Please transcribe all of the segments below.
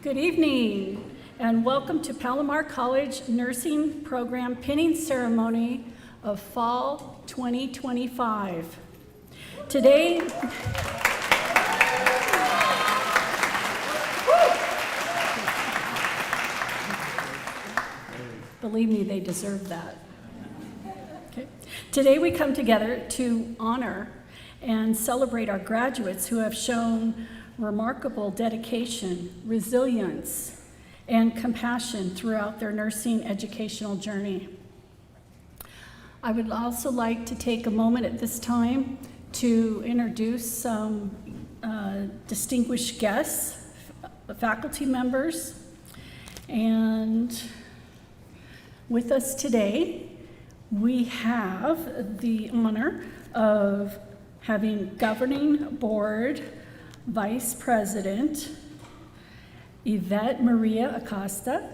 Good evening, and welcome to Palomar College Nursing Program Pinning Ceremony of Fall 2025. Today, believe me, they deserve that. Okay. Today we come together to honor and celebrate our graduates who have shown remarkable dedication, resilience, and compassion throughout their nursing educational journey. I would also like to take a moment at this time to introduce some distinguished guests, faculty members, and with us today, we have the honor of having Governing Board Vice President Yvette Maria Acosta,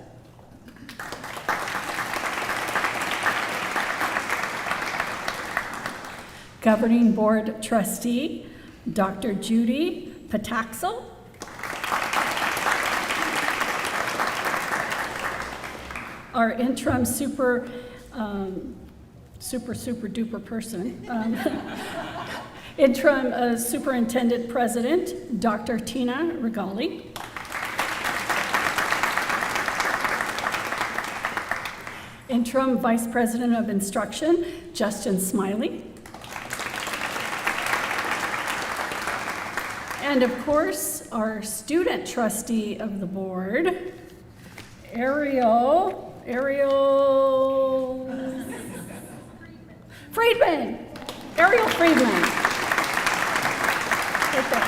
Governing Board Trustee Dr. Judy Pataxel, our interim super duper person, interim Superintendent President, Dr. Tina Regali. Interim Vice President of Instruction, Justin Smiley. And of course, our student trustee of the board, Ariel Friedman. Ariel Friedman. Right there.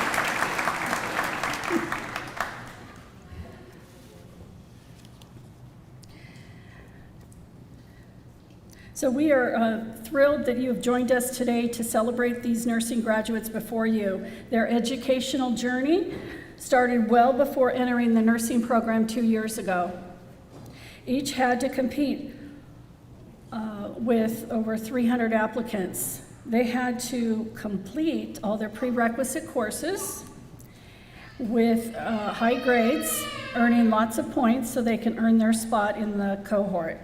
So we are thrilled that you have joined us today to celebrate these nursing graduates before you. Their educational journey started well before entering the nursing program 2 years ago. Each had to compete with over 300 applicants. They had to complete all their prerequisite courses with high grades, earning lots of points so they can earn their spot in the cohort.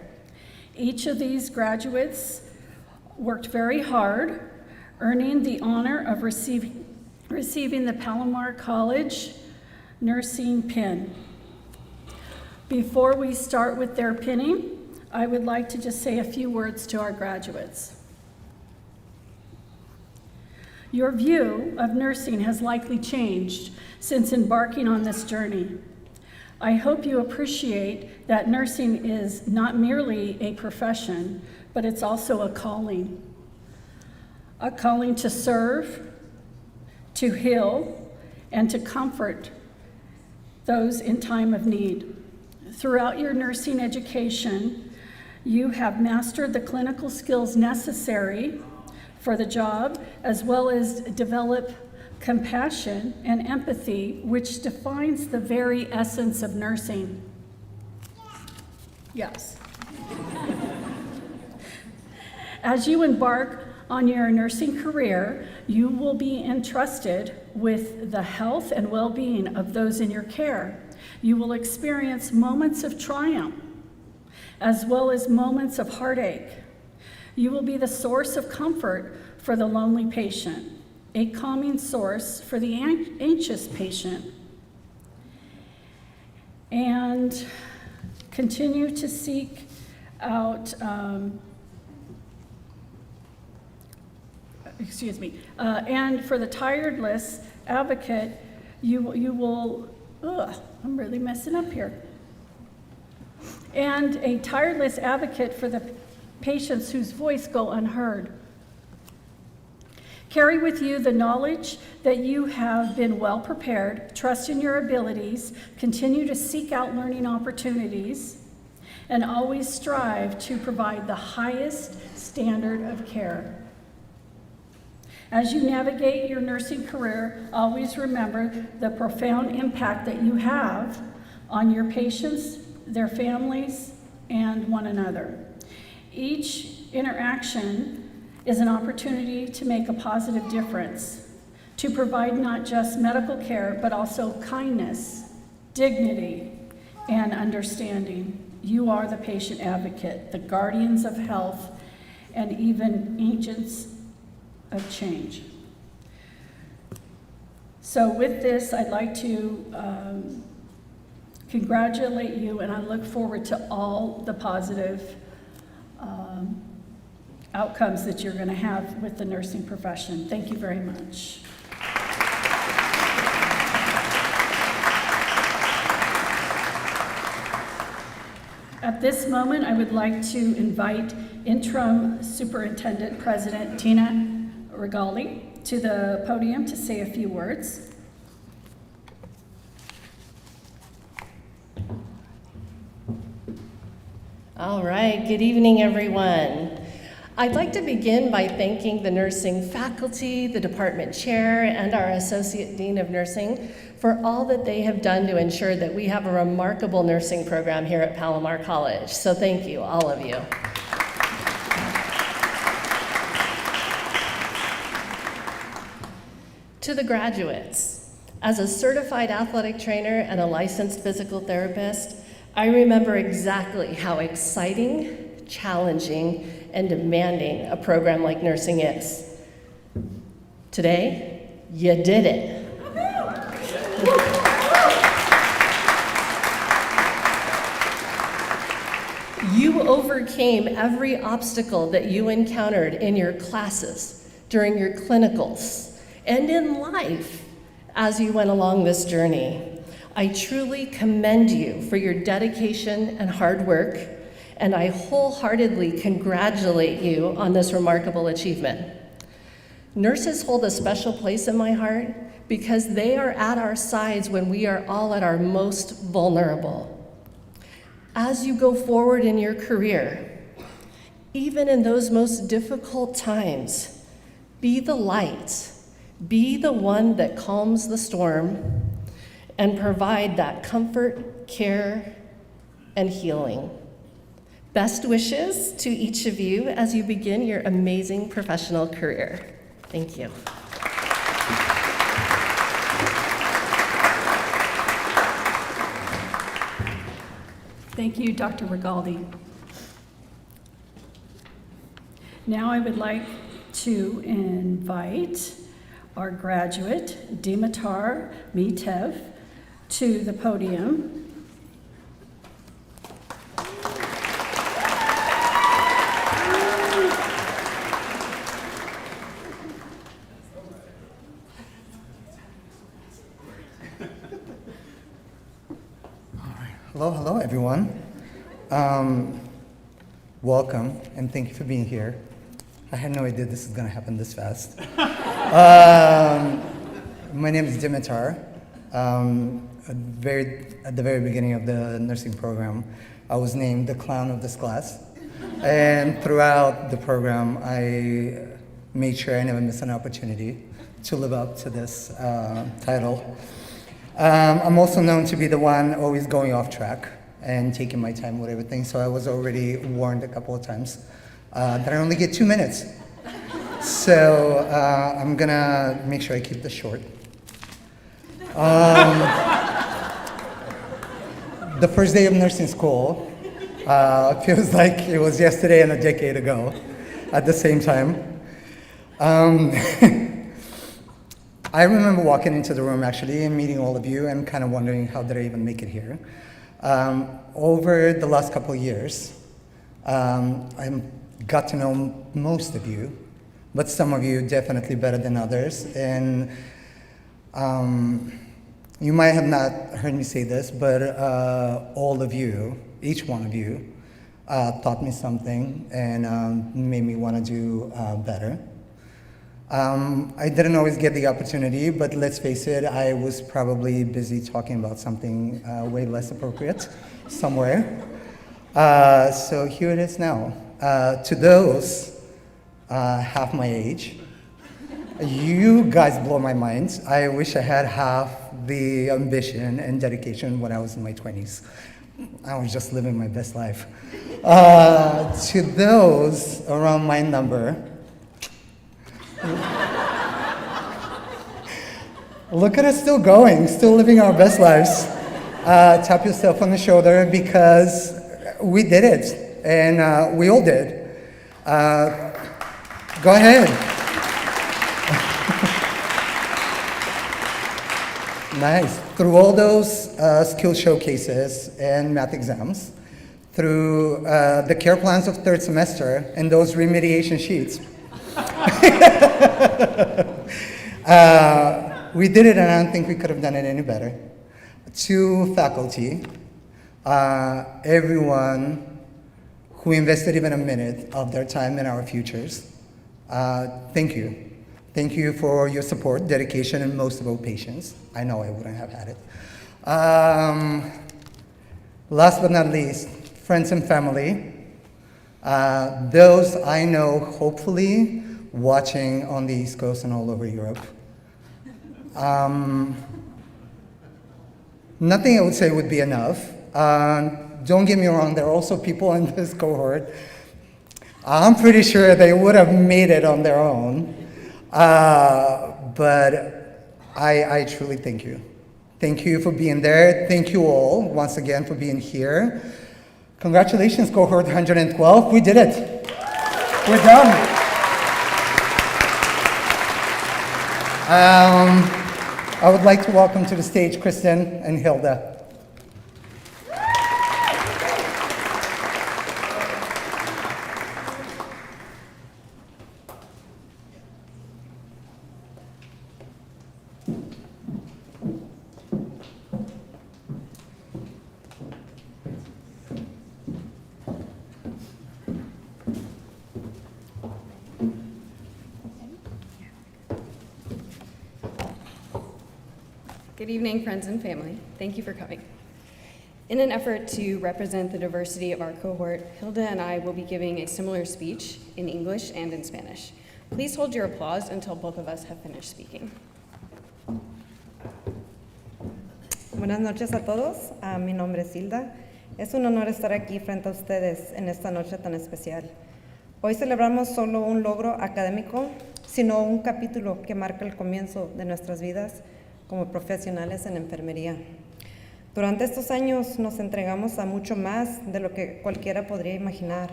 Each of these graduates worked very hard, earning the honor of receiving the Palomar College Nursing Pin. Before we start with their pinning, I would like to just say a few words to our graduates. Your view of nursing has likely changed since embarking on this journey. I hope you appreciate that nursing is not merely a profession, but it's also a calling to serve, to heal, and to comfort those in time of need. Throughout your nursing education, you have mastered the clinical skills necessary for the job, as well as develop compassion and empathy, which defines the very essence of nursing. Yes. As you embark on your nursing career, you will be entrusted with the health and well-being of those in your care. You will experience moments of triumph, as well as moments of heartache. You will be the source of comfort for the lonely patient, a calming source for the anxious patient, and continue to seek out, and for the tireless advocate, you will, I'm really messing up here. And a tireless advocate for the patients whose voice go unheard. Carry with you the knowledge that you have been well prepared, trust in your abilities, continue to seek out learning opportunities, and always strive to provide the highest standard of care. As you navigate your nursing career, always remember the profound impact that you have on your patients, their families, and one another. Each interaction is an opportunity to make a positive difference, to provide not just medical care, but also kindness dignity, and understanding. You are the patient advocate, the guardians of health, and even agents of change. So with this, I'd like to congratulate you, and I look forward to all the positive outcomes that you're going to have with the nursing profession. Thank you very much. At this moment, I would like to invite Interim Superintendent President Tina Regali to the podium to say a few words. All right, good evening, everyone. I'd like to begin by thanking the nursing faculty, the department chair, and our Associate Dean of Nursing for all that they have done to ensure that we have a remarkable nursing program here at Palomar College. So thank you, all of you. To the graduates, as a certified athletic trainer and a licensed physical therapist, I remember exactly how exciting, challenging, and demanding a program like nursing is. Today, you did it. You overcame every obstacle that you encountered in your classes, during your clinicals, and in life as you went along this journey. I truly commend you for your dedication and hard work, and I wholeheartedly congratulate you on this remarkable achievement. Nurses hold a special place in my heart because they are at our sides when we are all at our most vulnerable. As you go forward in your career, even in those most difficult times, be the light, be the one that calms the storm, and provide that comfort, care, and healing. Best wishes to each of you as you begin your amazing professional career. Thank you. Thank you, Dr. Regaldi. Now I would like to invite our graduate, Dimitar Mitev, to the podium. Hello, everyone. Welcome, and thank you for being here. I had no idea this was going to happen this fast. My name is Dimitar. At the very beginning of the nursing program, I was named the clown of this class. And throughout the program, I made sure I never miss an opportunity to live up to this title. I'm also known to be the one always going off track and taking my time with everything, so I was already warned a couple of times that I only get 2 minutes. So I'm gonna make sure I keep this short. The first day of nursing school feels like it was yesterday and a decade ago at the same time. I remember walking into the room actually and meeting all of you and kind of wondering how did I even make it here. Over the last couple of years, I got to know most of you, but some of you definitely better than others. And you might have not heard me say this, but all of you, each one of you, taught me something and made me want to do better. I didn't always get the opportunity, but let's face it, I was probably busy talking about something way less appropriate somewhere. So here it is now. To those half my age, you guys blow my mind. I wish I had half the ambition and dedication when I was in my 20s. I was just living my best life. To those around my number, look at us still going, still living our best lives. Tap yourself on the shoulder because we did it, and we all did. Go ahead. Nice. Through all those skill showcases and math exams, through the care plans of third semester and those remediation sheets, we did it, and I don't think we could have done it any better. To faculty, everyone who invested even a minute of their time in our futures, thank you. Thank you for your support, dedication, and most of all, patience. I know I wouldn't have had it. Last but not least, friends and family. Those I know, hopefully, watching on the East Coast and all over Europe. Nothing I would say would be enough. Don't get me wrong, there are also people in this cohort. I'm pretty sure they would have made it on their own. But I truly thank you. Thank you for being there. Thank you all once again for being here. Congratulations, cohort 112. We did it. We're done. I would like to welcome to the stage Kristen and Hilda. Good evening, friends and family. Thank you for coming. In an effort to represent the diversity of our cohort, Hilda and I will be giving a similar speech in English and in Spanish. Please hold your applause until both of us have finished speaking. Buenas noches a todos. Mi nombre es Hilda. Es un honor estar aquí frente a ustedes en esta noche tan especial. Hoy celebramos solo un logro académico, sino un capítulo que marca el comienzo de nuestras vidas como profesionales en enfermería. Durante estos años nos entregamos a mucho más de lo que cualquiera podría imaginar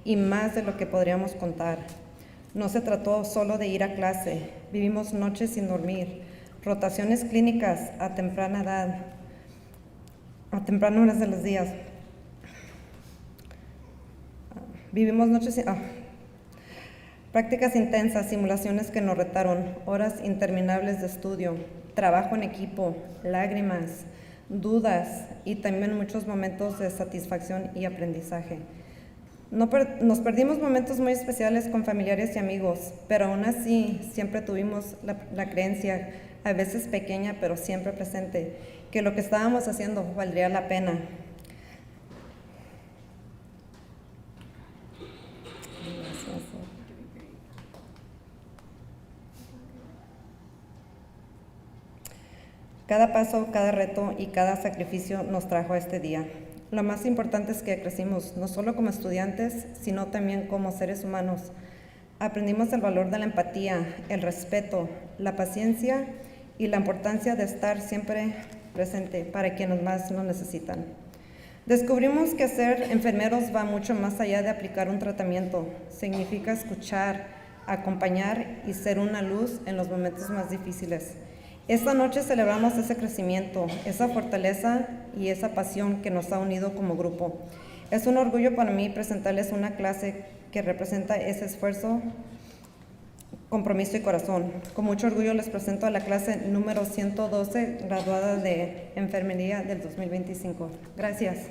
y más de lo que podríamos contar. No se trató solo de ir a clase, vivimos noches sin dormir, rotaciones clínicas a temprana edad, a tempranas horas de los días. Vivimos noches sin... prácticas intensas, simulaciones que nos retaron, horas interminables de estudio, trabajo en equipo, lágrimas, dudas y también muchos momentos de satisfacción y aprendizaje. Nos perdimos momentos muy especiales con familiares y amigos, pero aún así siempre tuvimos la creencia, a veces pequeña pero siempre presente, que lo que estábamos haciendo valdría la pena. Cada paso, cada reto y cada sacrificio nos trajo a este día. Lo más importante es que crecimos, no solo como estudiantes, sino también como seres humanos. Aprendimos el valor de la empatía, el respeto, la paciencia y la importancia de estar siempre presente para quienes más nos necesitan. Descubrimos que ser enfermeros va mucho más allá de aplicar un tratamiento. Significa escuchar, acompañar y ser una luz en los momentos más difíciles. Esta noche celebramos ese crecimiento, esa fortaleza y esa pasión que nos ha unido como grupo. Es un orgullo para mí presentarles una clase que representa ese esfuerzo, compromiso y corazón. Con mucho orgullo les presento a la clase número 112, graduada de Enfermería del 2025. Gracias.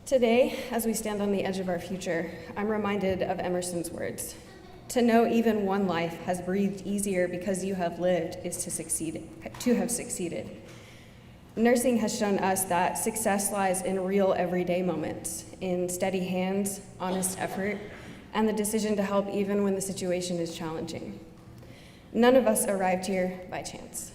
Today, as we stand on the edge of our future, I'm reminded of Emerson's words. To know even one life has breathed easier because you have lived is to have succeeded. Nursing has shown us that success lies in real everyday moments, in steady hands, honest effort, and the decision to help even when the situation is challenging. None of us arrived here by chance.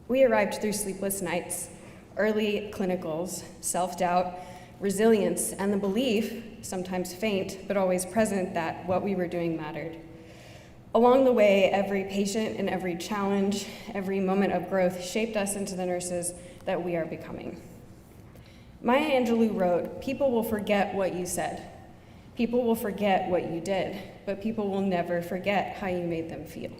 We arrived through sleepless nights, early clinicals, self-doubt, resilience, and the belief, sometimes faint, but always present, that what we were doing mattered. Along the way, every patient and every challenge, every moment of growth shaped us into the nurses that we are becoming. Maya Angelou wrote, "People will forget what you said. People will forget what you did, but people will never forget how you made them feel."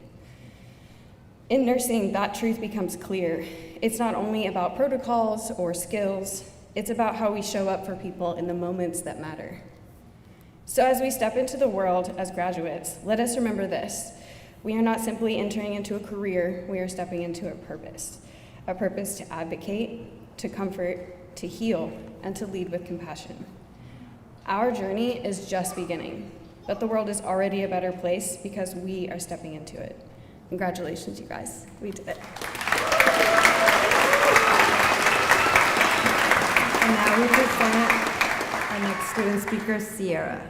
In nursing, that truth becomes clear. It's not only about protocols or skills, it's about how we show up for people in the moments that matter. So as we step into the world as graduates, let us remember this. We are not simply entering into a career, we are stepping into a purpose to advocate, to comfort, to heal, and to lead with compassion. Our journey is just beginning, but the world is already a better place because we are stepping into it. Congratulations, you guys. We did it. And now we present our next student speaker, Sierra.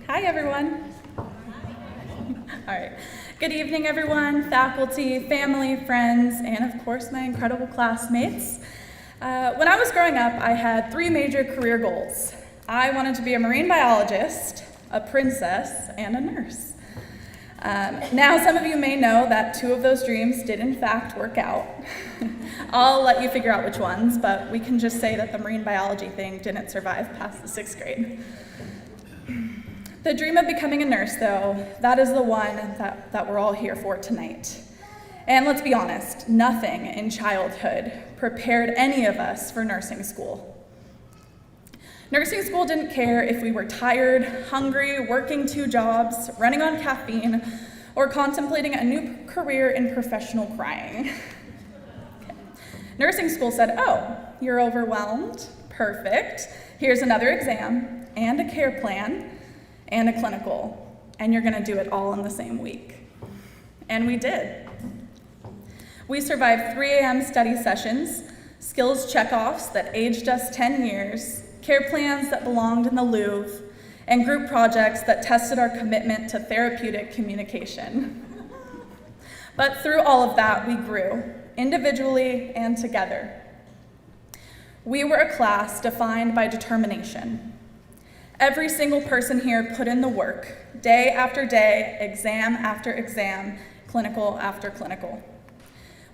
Hi, everyone. All right. Good evening, everyone, faculty, family, friends, and of course, my incredible classmates. When I was growing up, I had 3 major career goals. I wanted to be a marine biologist, a princess, and a nurse. Now, some of you may know that 2 of those dreams did in fact work out. I'll let you figure out which ones, but we can just say that the marine biology thing didn't survive past the 6th grade. The dream of becoming a nurse, though, that is the one that we're all here for tonight. And let's be honest, nothing in childhood prepared any of us for nursing school. Nursing school didn't care if we were tired, hungry, working 2 jobs, running on caffeine, or contemplating a new career in professional crying. Nursing school said, "Oh, you're overwhelmed? Perfect. Here's another exam, and a care plan, and a clinical, and you're gonna do it all in the same week." And we did. We survived 3 a.m. study sessions, skills checkoffs that aged us 10 years, care plans that belonged in the Louvre, and group projects that tested our commitment to therapeutic communication. But through all of that, we grew, individually and together. We were a class defined by determination. Every single person here put in the work, day after day, exam after exam, clinical after clinical.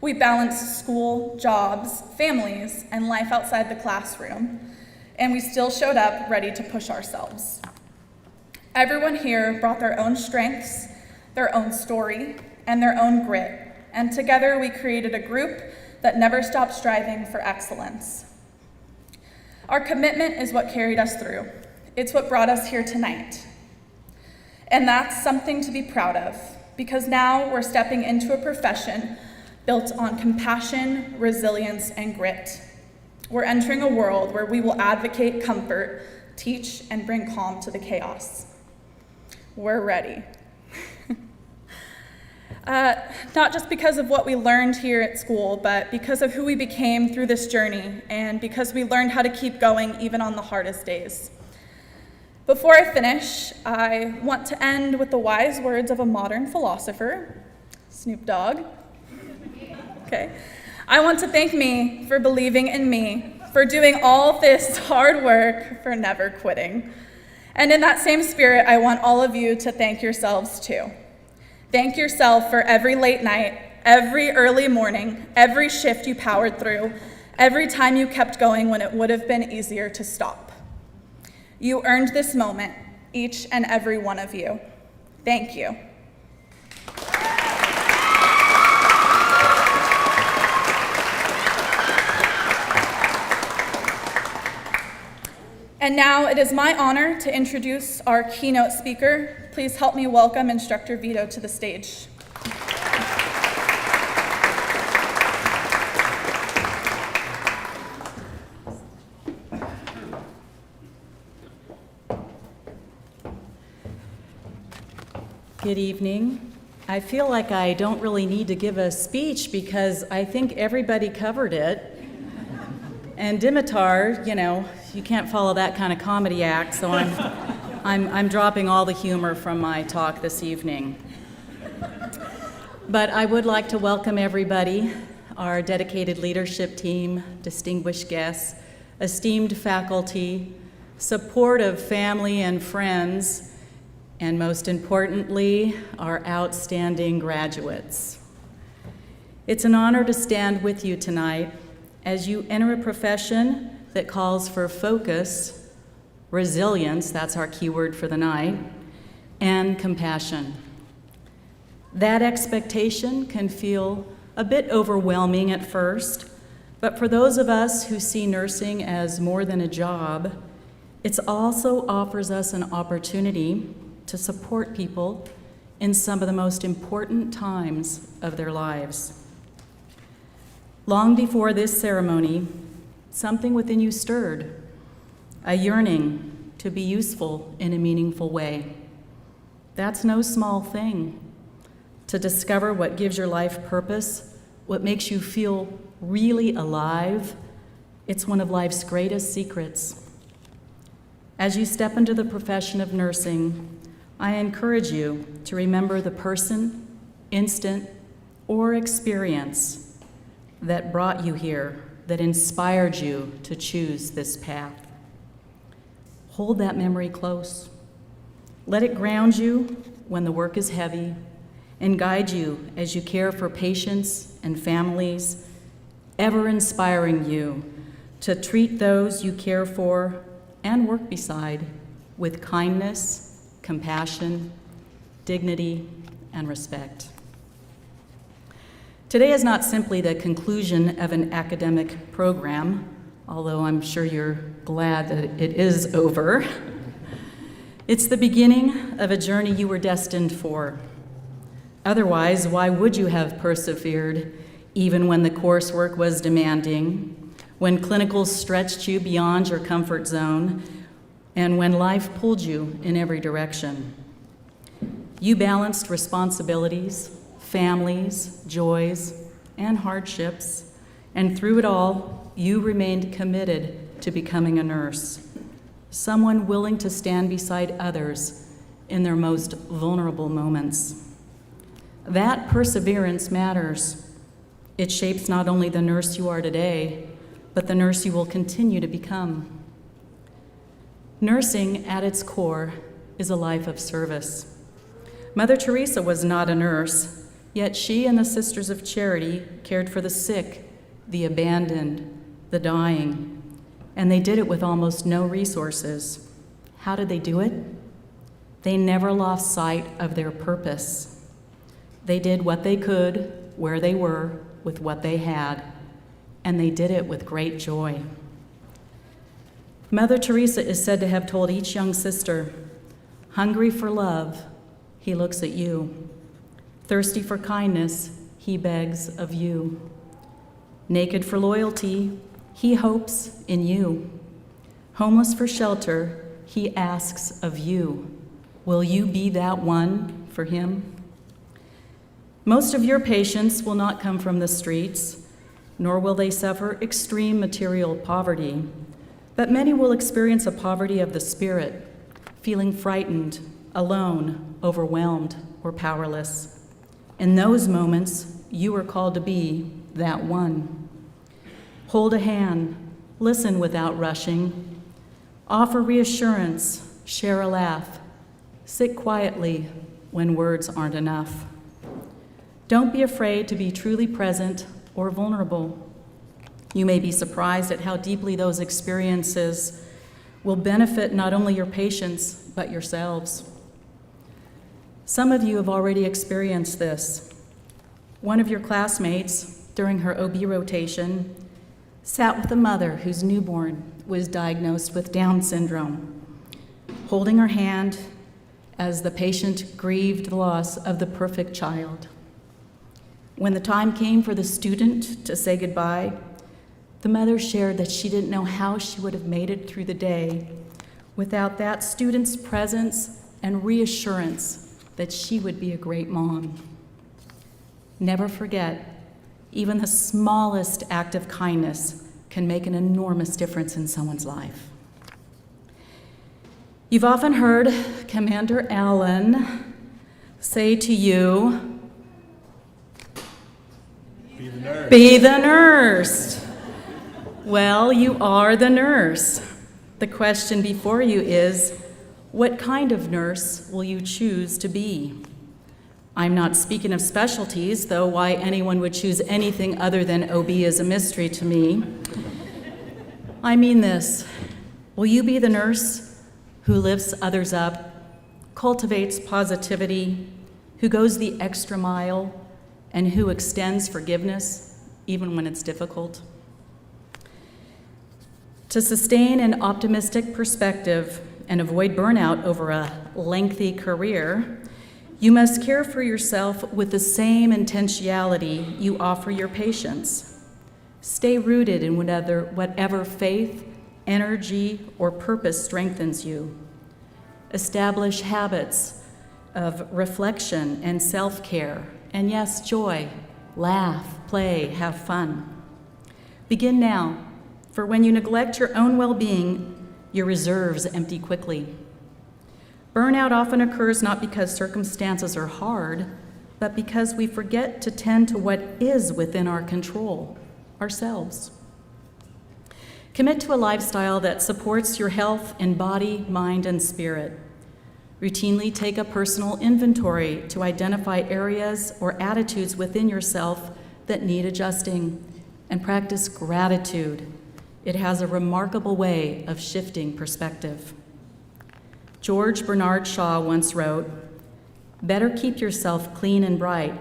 We balanced school, jobs, families, and life outside the classroom, and we still showed up ready to push ourselves. Everyone here brought their own strengths, their own story, and their own grit, and together we created a group that never stopped striving for excellence. Our commitment is what carried us through. It's what brought us here tonight. And that's something to be proud of, because now we're stepping into a profession built on compassion, resilience, and grit. We're entering a world where we will advocate comfort, teach, and bring calm to the chaos. We're ready. Not just because of what we learned here at school, but because of who we became through this journey, and because we learned how to keep going even on the hardest days. Before I finish, I want to end with the wise words of a modern philosopher, Snoop Dogg. Okay. I want to thank me for believing in me, for doing all this hard work, for never quitting. And in that same spirit, I want all of you to thank yourselves too. Thank yourself for every late night, every early morning, every shift you powered through, every time you kept going when it would have been easier to stop. You earned this moment, each and every one of you. Thank you. And now it is my honor to introduce our keynote speaker. Please help me welcome Instructor Vito to the stage. Good evening. I feel like I don't really need to give a speech because I think everybody covered it. And Dimitar, you can't follow that kind of comedy act, so I'm dropping all the humor from my talk this evening. But I would like to welcome everybody, our dedicated leadership team, distinguished guests, esteemed faculty, supportive family and friends, and most importantly, our outstanding graduates. It's an honor to stand with you tonight as you enter a profession that calls for focus, resilience, that's our keyword for the night, and compassion. That expectation can feel a bit overwhelming at first, but for those of us who see nursing as more than a job, it also offers us an opportunity to support people in some of the most important times of their lives. Long before this ceremony, something within you stirred, a yearning to be useful in a meaningful way. That's no small thing. To discover what gives your life purpose, what makes you feel really alive, it's one of life's greatest secrets. As you step into the profession of nursing, I encourage you to remember the person, instant, or experience that brought you here, that inspired you to choose this path. Hold that memory close. Let it ground you when the work is heavy and guide you as you care for patients and families, ever inspiring you to treat those you care for and work beside with kindness, compassion, dignity, and respect. Today is not simply the conclusion of an academic program, although I'm sure you're glad that it is over. It's the beginning of a journey you were destined for. Otherwise, why would you have persevered even when the coursework was demanding, when clinicals stretched you beyond your comfort zone, and when life pulled you in every direction? You balanced responsibilities, families, joys, and hardships, and through it all, you remained committed to becoming a nurse, someone willing to stand beside others in their most vulnerable moments. That perseverance matters. It shapes not only the nurse you are today, but the nurse you will continue to become. Nursing, at its core, is a life of service. Mother Teresa was not a nurse, yet she and the Sisters of Charity cared for the sick, the abandoned, the dying, and they did it with almost no resources. How did they do it? They never lost sight of their purpose. They did what they could, where they were, with what they had, and they did it with great joy. Mother Teresa is said to have told each young sister, "Hungry for love, he looks at you. Thirsty for kindness, he begs of you. Naked for loyalty, he hopes in you. Homeless for shelter, he asks of you. Will you be that one for him?" Most of your patients will not come from the streets, nor will they suffer extreme material poverty, but many will experience a poverty of the spirit, feeling frightened, alone, overwhelmed, or powerless. In those moments, you are called to be that one. Hold a hand, listen without rushing, offer reassurance, share a laugh, sit quietly when words aren't enough. Don't be afraid to be truly present or vulnerable. You may be surprised at how deeply those experiences will benefit not only your patients, but yourselves. Some of you have already experienced this. One of your classmates, during her OB rotation, sat with a mother whose newborn was diagnosed with Down syndrome, holding her hand as the patient grieved the loss of the perfect child. When the time came for the student to say goodbye, the mother shared that she didn't know how she would have made it through the day without that student's presence and reassurance that she would be a great mom. Never forget, even the smallest act of kindness can make an enormous difference in someone's life. You've often heard Commander Allen say to you, "Be the nurse." Be the nurse. Well, you are the nurse. The question before you is, what kind of nurse will you choose to be? I'm not speaking of specialties, though why anyone would choose anything other than OB is a mystery to me. I mean this, will you be the nurse who lifts others up, cultivates positivity, who goes the extra mile, and who extends forgiveness even when it's difficult? To sustain an optimistic perspective and avoid burnout over a lengthy career, you must care for yourself with the same intentionality you offer your patients. Stay rooted in whatever faith, energy, or purpose strengthens you. Establish habits of reflection and self-care, and yes, joy. Laugh, play, have fun. Begin now, for when you neglect your own well-being, your reserves empty quickly. Burnout often occurs not because circumstances are hard, but because we forget to tend to what is within our control, ourselves. Commit to a lifestyle that supports your health in body, mind, and spirit. Routinely take a personal inventory to identify areas or attitudes within yourself that need adjusting, and practice gratitude. It has a remarkable way of shifting perspective. George Bernard Shaw once wrote, "Better keep yourself clean and bright.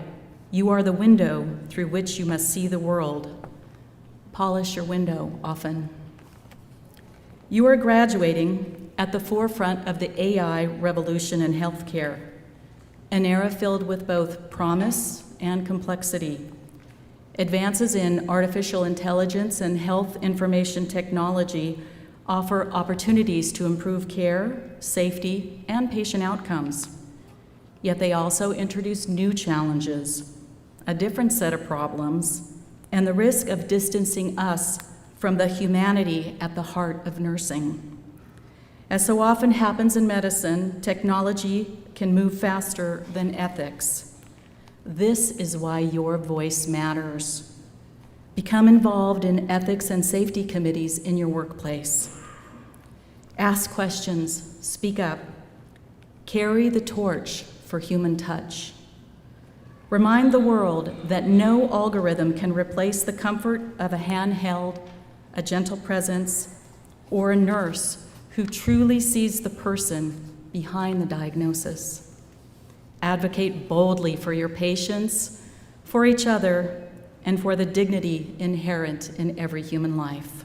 You are the window through which you must see the world. Polish your window often." You are graduating at the forefront of the AI revolution in healthcare, an era filled with both promise and complexity. Advances in artificial intelligence and health information technology offer opportunities to improve care, safety, and patient outcomes. Yet they also introduce new challenges, a different set of problems, and the risk of distancing us from the humanity at the heart of nursing. As so often happens in medicine, technology can move faster than ethics. This is why your voice matters. Become involved in ethics and safety committees in your workplace. Ask questions, speak up. Carry the torch for human touch. Remind the world that no algorithm can replace the comfort of a handheld, a gentle presence, or a nurse who truly sees the person behind the diagnosis. Advocate boldly for your patients, for each other, and for the dignity inherent in every human life.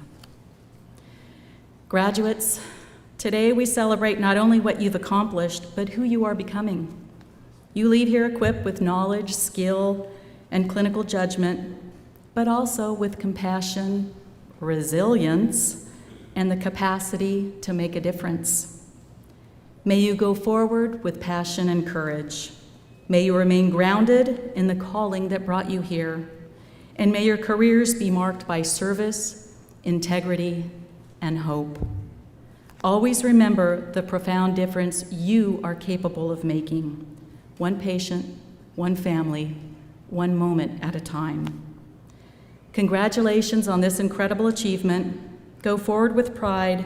Graduates, today we celebrate not only what you've accomplished, but who you are becoming. You leave here equipped with knowledge, skill, and clinical judgment, but also with compassion, resilience, and the capacity to make a difference. May you go forward with passion and courage. May you remain grounded in the calling that brought you here. And may your careers be marked by service, integrity, and hope. Always remember the profound difference you are capable of making. One patient, one family, one moment at a time. Congratulations on this incredible achievement. Go forward with pride,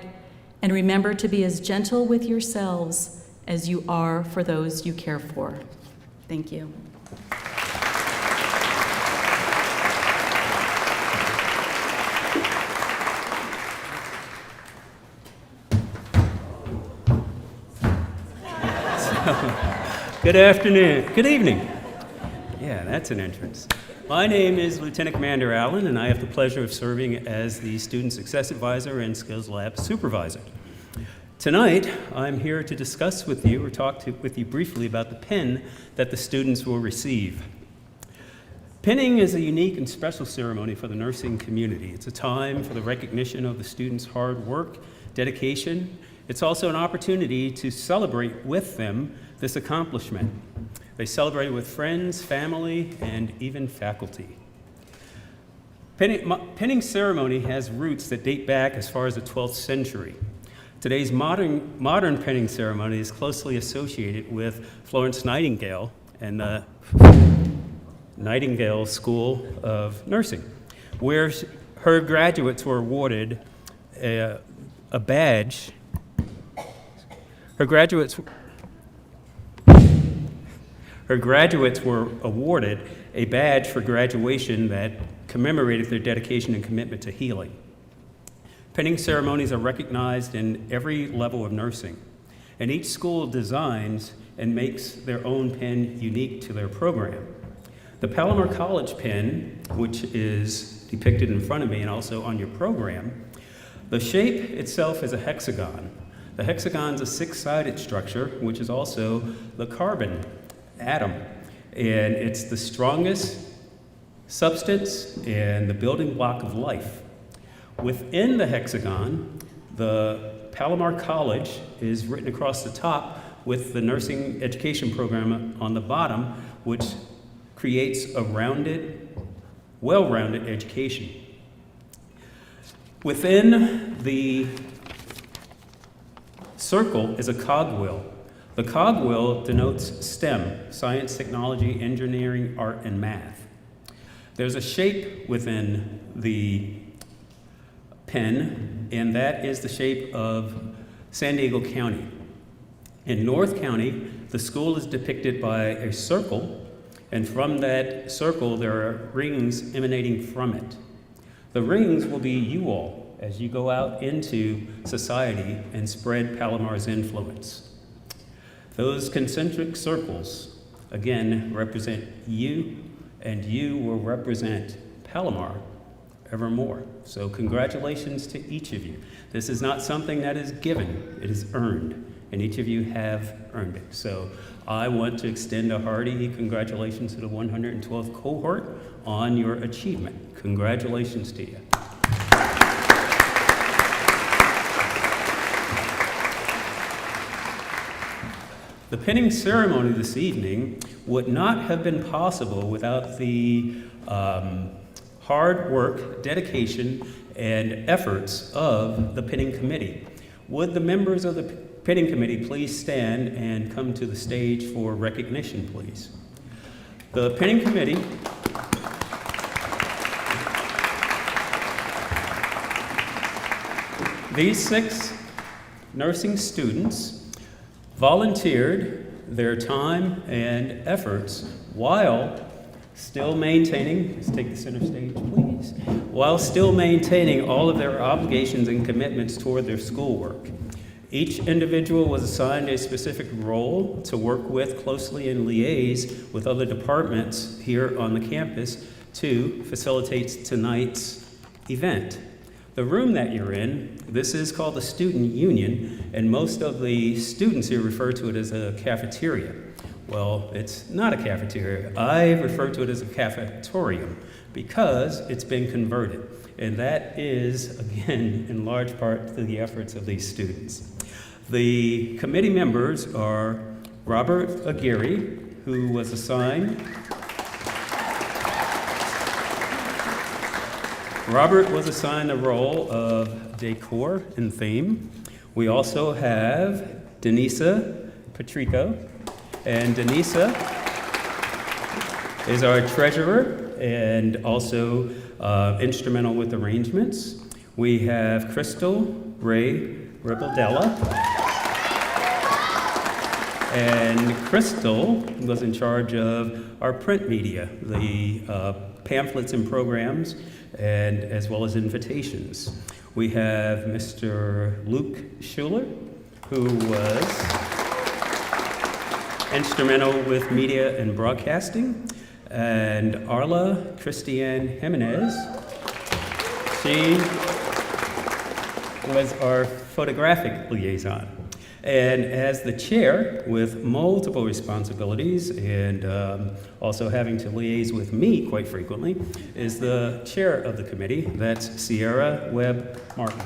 and remember to be as gentle with yourselves as you are for those you care for. Thank you. Good afternoon. Good evening. Yeah, that's an entrance. My name is Lieutenant Commander Allen, and I have the pleasure of serving as the Student Success Advisor and Skills Lab Supervisor. Tonight, I'm here to discuss with you, or talk with you briefly about the pin that the students will receive. Pinning is a unique and special ceremony for the nursing community. It's a time for the recognition of the students' hard work, dedication. It's also an opportunity to celebrate with them this accomplishment. They celebrate with friends, family, and even faculty. Pinning ceremony has roots that date back as far as the 12th century. Today's modern pinning ceremony is closely associated with Florence Nightingale and the Nightingale School of Nursing, where her graduates were awarded a badge. Her graduates were awarded a badge for graduation that commemorated their dedication and commitment to healing. Pinning ceremonies are recognized in every level of nursing, and each school designs and makes their own pin unique to their program. The Palomar College pin, which is depicted in front of me and also on your program, the shape itself is a hexagon. The hexagon is a six-sided structure, which is also the carbon atom, and it's the strongest substance and the building block of life. Within the hexagon, the Palomar College is written across the top with the nursing education program on the bottom, which creates a well-rounded education. Within the circle is a cogwheel. The cogwheel denotes STEM, science, technology, engineering, art, and math. There's a shape within the pin, and that is the shape of San Diego County. In North County, the school is depicted by a circle, and from that circle there are rings emanating from it. The rings will be you all as you go out into society and spread Palomar's influence. Those concentric circles, again, represent you, and you will represent Palomar evermore. So congratulations to each of you. This is not something that is given, it is earned, and each of you have earned it. So I want to extend a hearty congratulations to the 112th cohort on your achievement. Congratulations to you. The pinning ceremony this evening would not have been possible without the hard work, dedication, and efforts of the pinning committee. Would the members of the pinning committee please stand and come to the stage for recognition, please? The pinning committee these 6 nursing students volunteered their time and efforts while still maintaining, let's take the center stage, please, while still maintaining all of their obligations and commitments toward their schoolwork. Each individual was assigned a specific role to work with closely and liaise with other departments here on the campus to facilitate tonight's event. The room that you're in, this is called the Student Union, and most of the students here refer to it as a cafeteria. Well, it's not a cafeteria. I refer to it as a cafetorium because it's been converted. And that is, again, in large part through the efforts of these students. The committee members are Robert Aguirre, who was assigned the role of decor and theme. We also have Denisa Patrico, and Denisa is our treasurer and also instrumental with arrangements. We have Crystal Ray Ribaldella, and Crystal was in charge of our print media, the pamphlets and programs, and as well as invitations. We have Mr. Luke Schuler, who was instrumental with media and broadcasting, and Arla Christiane Jimenez. She was our photographic liaison. And as the chair, with multiple responsibilities and also having to liaise with me quite frequently, is the chair of the committee. That's Sierra Webb Martin.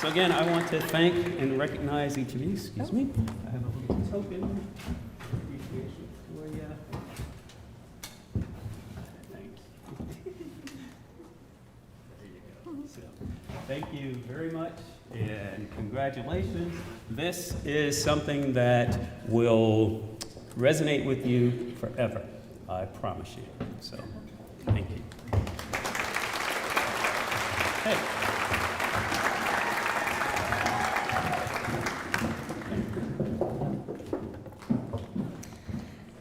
So again, I want to thank and recognize each of you. Excuse me. I have a little token appreciation for you. Thank you very much, and congratulations. This is something that will resonate with you forever, I promise you. So, thank you. Hey.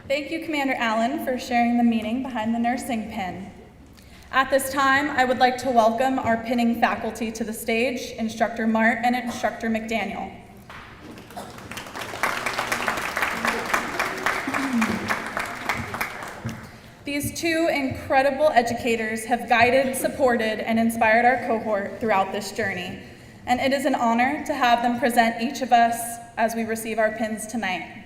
Thank you, Commander Allen, for sharing the meaning behind the nursing pin. At this time, I would like to welcome our pinning faculty to the stage, Instructor Mart and Instructor McDaniel. These two incredible educators have guided, supported, and inspired our cohort throughout this journey, and it is an honor to have them present each of us as we receive our pins tonight.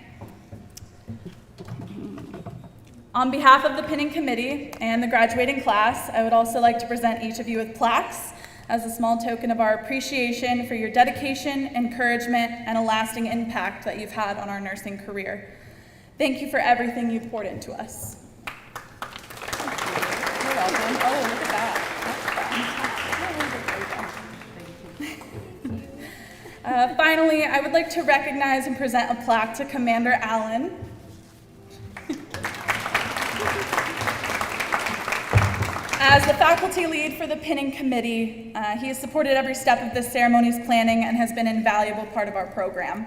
On behalf of the pinning committee and the graduating class, I would also like to present each of you with plaques as a small token of our appreciation for your dedication, encouragement, and a lasting impact that you've had on our nursing career. Thank you for everything you've poured into us. You're welcome. Oh, look at that. Finally, I would like to recognize and present a plaque to Commander Allen. As the faculty lead for the pinning committee, he has supported every step of this ceremony's planning and has been an invaluable part of our program.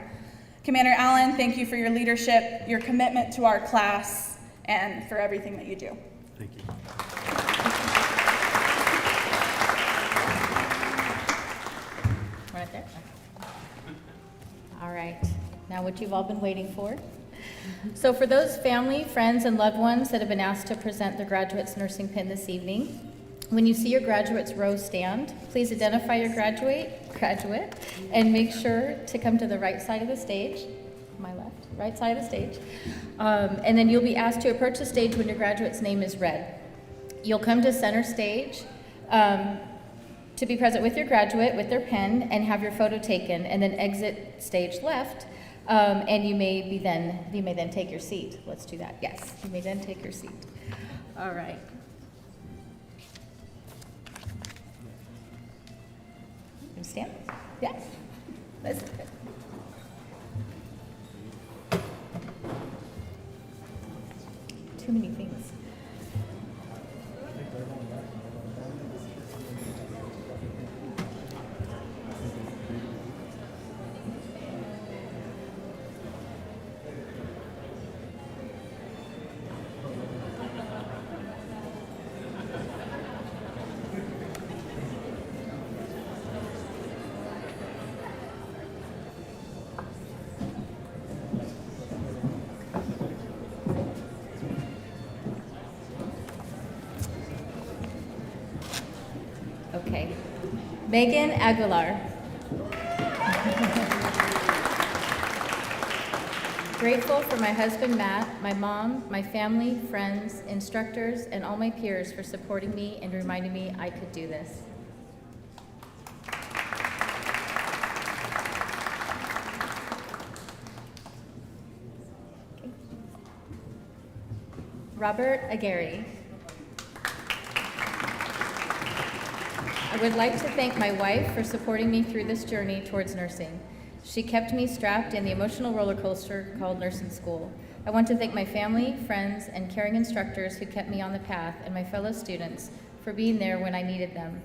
Commander Allen, thank you for your leadership, your commitment to our class, and for everything that you do. Thank you. Right there. All right, now what you've all been waiting for. So for those family, friends, and loved ones that have been asked to present the graduate's nursing pin this evening, when you see your graduate's row stand, please identify your graduate, and make sure to come to the right side of the stage, my left, right side of the stage, and then you'll be asked to approach the stage when your graduate's name is read. You'll come to center stage to be present with your graduate, with their pen, and have your photo taken, and then exit stage left. And you may then take your seat. Let's do that. Yes, you may then take your seat. All right. You stand? Yes. Let's do it. Too many things. Okay. Megan Aguilar. Grateful for my husband Matt, my mom, my family, friends, instructors, and all my peers for supporting me and reminding me I could do this. Okay. Robert Aguirre. I would like to thank my wife for supporting me through this journey towards nursing. She kept me strapped in the emotional roller coaster called nursing school. I want to thank my family, friends, and caring instructors who kept me on the path, and my fellow students for being there when I needed them.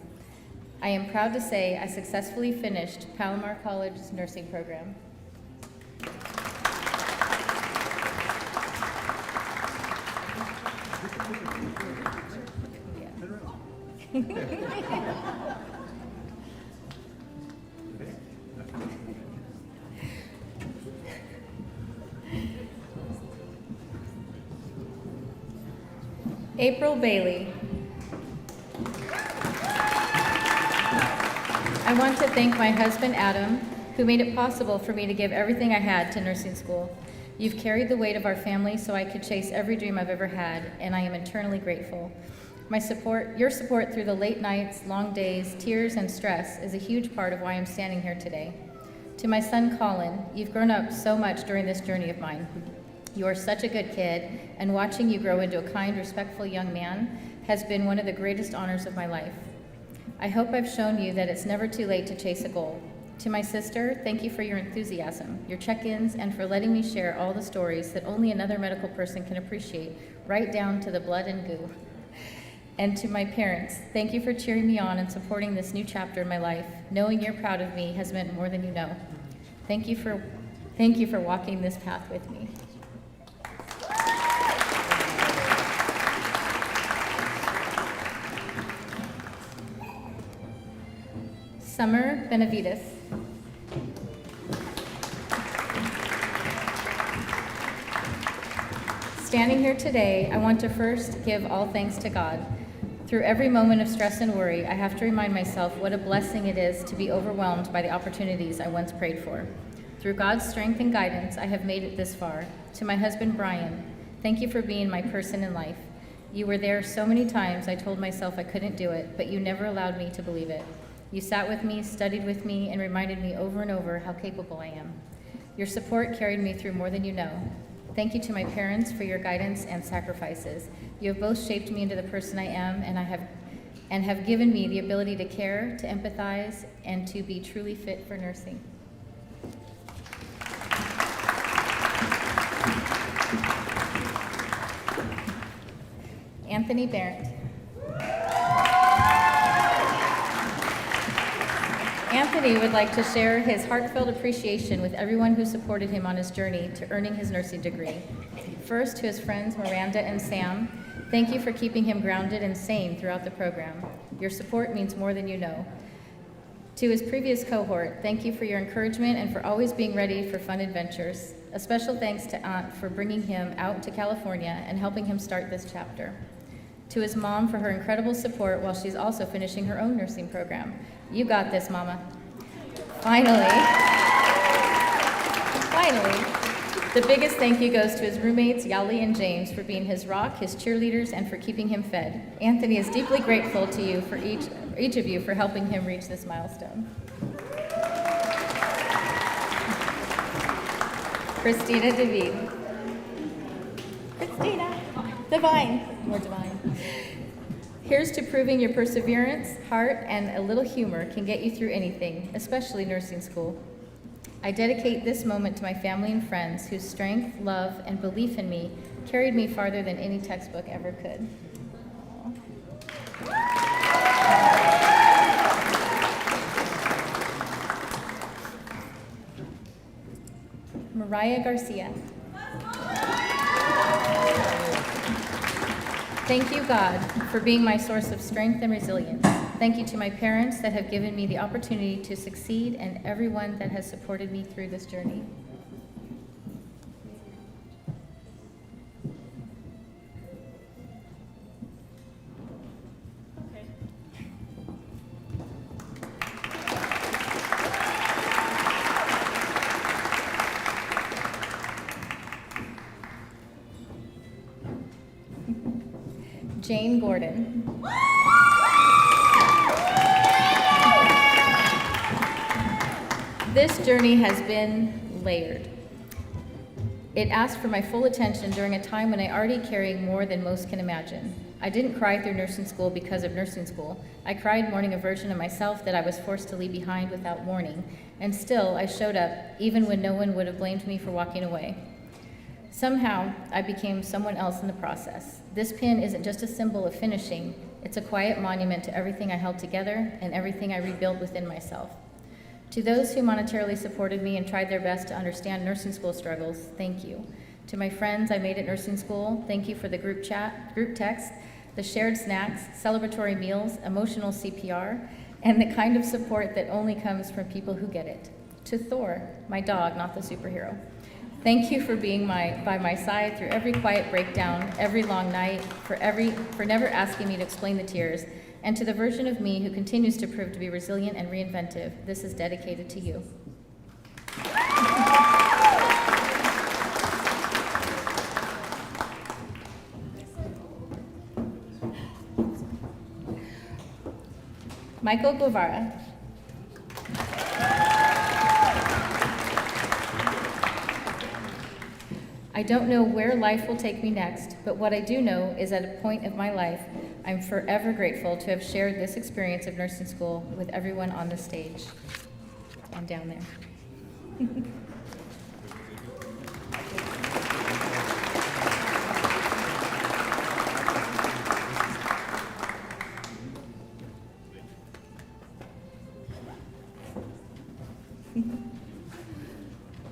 I am proud to say I successfully finished Palomar College's nursing program. April Bailey. I want to thank my husband, Adam, who made it possible for me to give everything I had to nursing school. You've carried the weight of our family so I could chase every dream I've ever had, and I am eternally grateful. Your support through the late nights, long days, tears, and stress is a huge part of why I'm standing here today. To my son, Colin, you've grown up so much during this journey of mine. You are such a good kid, and watching you grow into a kind, respectful young man has been one of the greatest honors of my life. I hope I've shown you that it's never too late to chase a goal. To my sister, thank you for your enthusiasm, your check-ins, and for letting me share all the stories that only another medical person can appreciate, right down to the blood and goo. And to my parents, thank you for cheering me on and supporting this new chapter in my life. Knowing you're proud of me has meant more than you know. Thank you for walking this path with me. Summer Benavides. Standing here today, I want to first give all thanks to God. Through every moment of stress and worry, I have to remind myself what a blessing it is to be overwhelmed by the opportunities I once prayed for. Through God's strength and guidance, I have made it this far. To my husband, Brian, thank you for being my person in life. You were there so many times I told myself I couldn't do it, but you never allowed me to believe it. You sat with me, studied with me, and reminded me over and over how capable I am. Your support carried me through more than you know. Thank you to my parents for your guidance and sacrifices. You have both shaped me into the person I am, and have given me the ability to care, to empathize, and to be truly fit for nursing. Anthony Barrett. Anthony would like to share his heartfelt appreciation with everyone who supported him on his journey to earning his nursing degree. First, to his friends Miranda and Sam, thank you for keeping him grounded and sane throughout the program. Your support means more than you know. To his previous cohort, thank you for your encouragement and for always being ready for fun adventures. A special thanks to Aunt for bringing him out to California and helping him start this chapter. To his mom for her incredible support while she's also finishing her own nursing program. You got this, Mama. Finally, the biggest thank you goes to his roommates, Yali and James, for being his rock, his cheerleaders, and for keeping him fed. Anthony is deeply grateful to you for each of you for helping him reach this milestone. Christina David. Christina. Divine. More divine. Here's to proving your perseverance, heart, and a little humor can get you through anything, especially nursing school. I dedicate this moment to my family and friends whose strength, love, and belief in me carried me farther than any textbook ever could. Mariah Garcia. Thank you, God, for being my source of strength and resilience. Thank you to my parents that have given me the opportunity to succeed and everyone that has supported me through this journey. Jane Gordon. This journey has been layered. It asked for my full attention during a time when I already carried more than most can imagine. I didn't cry through nursing school because of nursing school. I cried mourning a version of myself that I was forced to leave behind without warning, and still I showed up even when no one would have blamed me for walking away. Somehow, I became someone else in the process. This pin isn't just a symbol of finishing, it's a quiet monument to everything I held together and everything I rebuilt within myself. To those who monetarily supported me and tried their best to understand nursing school struggles, thank you. To my friends I made at nursing school, thank you for the group chat, group text, the shared snacks, celebratory meals, emotional CPR, and the kind of support that only comes from people who get it. To Thor, my dog, not the superhero. Thank you for being by my side through every quiet breakdown, every long night, for never asking me to explain the tears, and to the version of me who continues to prove to be resilient and reinventive. This is dedicated to you. Michael Guevara. I don't know where life will take me next, but what I do know is at a point of my life, I'm forever grateful to have shared this experience of nursing school with everyone on the stage and down there.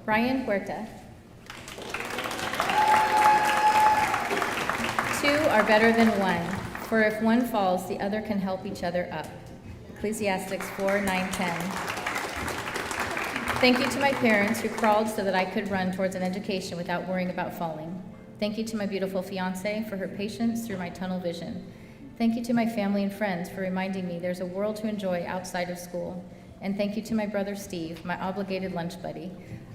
Brian Huerta. Two are better than one, for if one falls, the other can help each other up. Ecclesiastes 4:9-10. Thank you to my parents who crawled so that I could run towards an education without worrying about falling. Thank you to my beautiful fiance for her patience through my tunnel vision. Thank you to my family and friends for reminding me there's a world to enjoy outside of school. And thank you to my brother Steve, my obligated lunch buddy.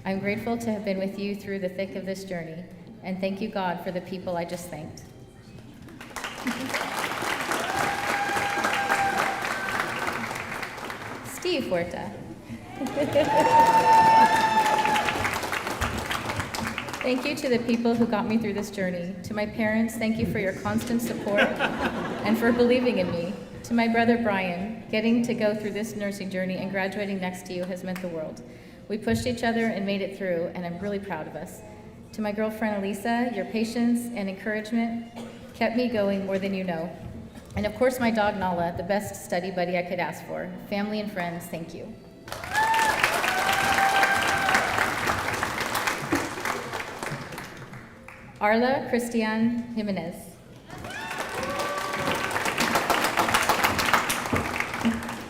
I'm grateful to have been with you through the thick of this journey. And thank you, God, for the people I just thanked. Steve Huerta. Thank you to the people who got me through this journey. To my parents, thank you for your constant support and for believing in me. To my brother Brian, getting to go through this nursing journey and graduating next to you has meant the world. We pushed each other and made it through, and I'm really proud of us. To my girlfriend Elisa, your patience and encouragement kept me going more than you know. And of course, my dog Nala, the best study buddy I could ask for. Family and friends, thank you. Arla Christian Jimenez.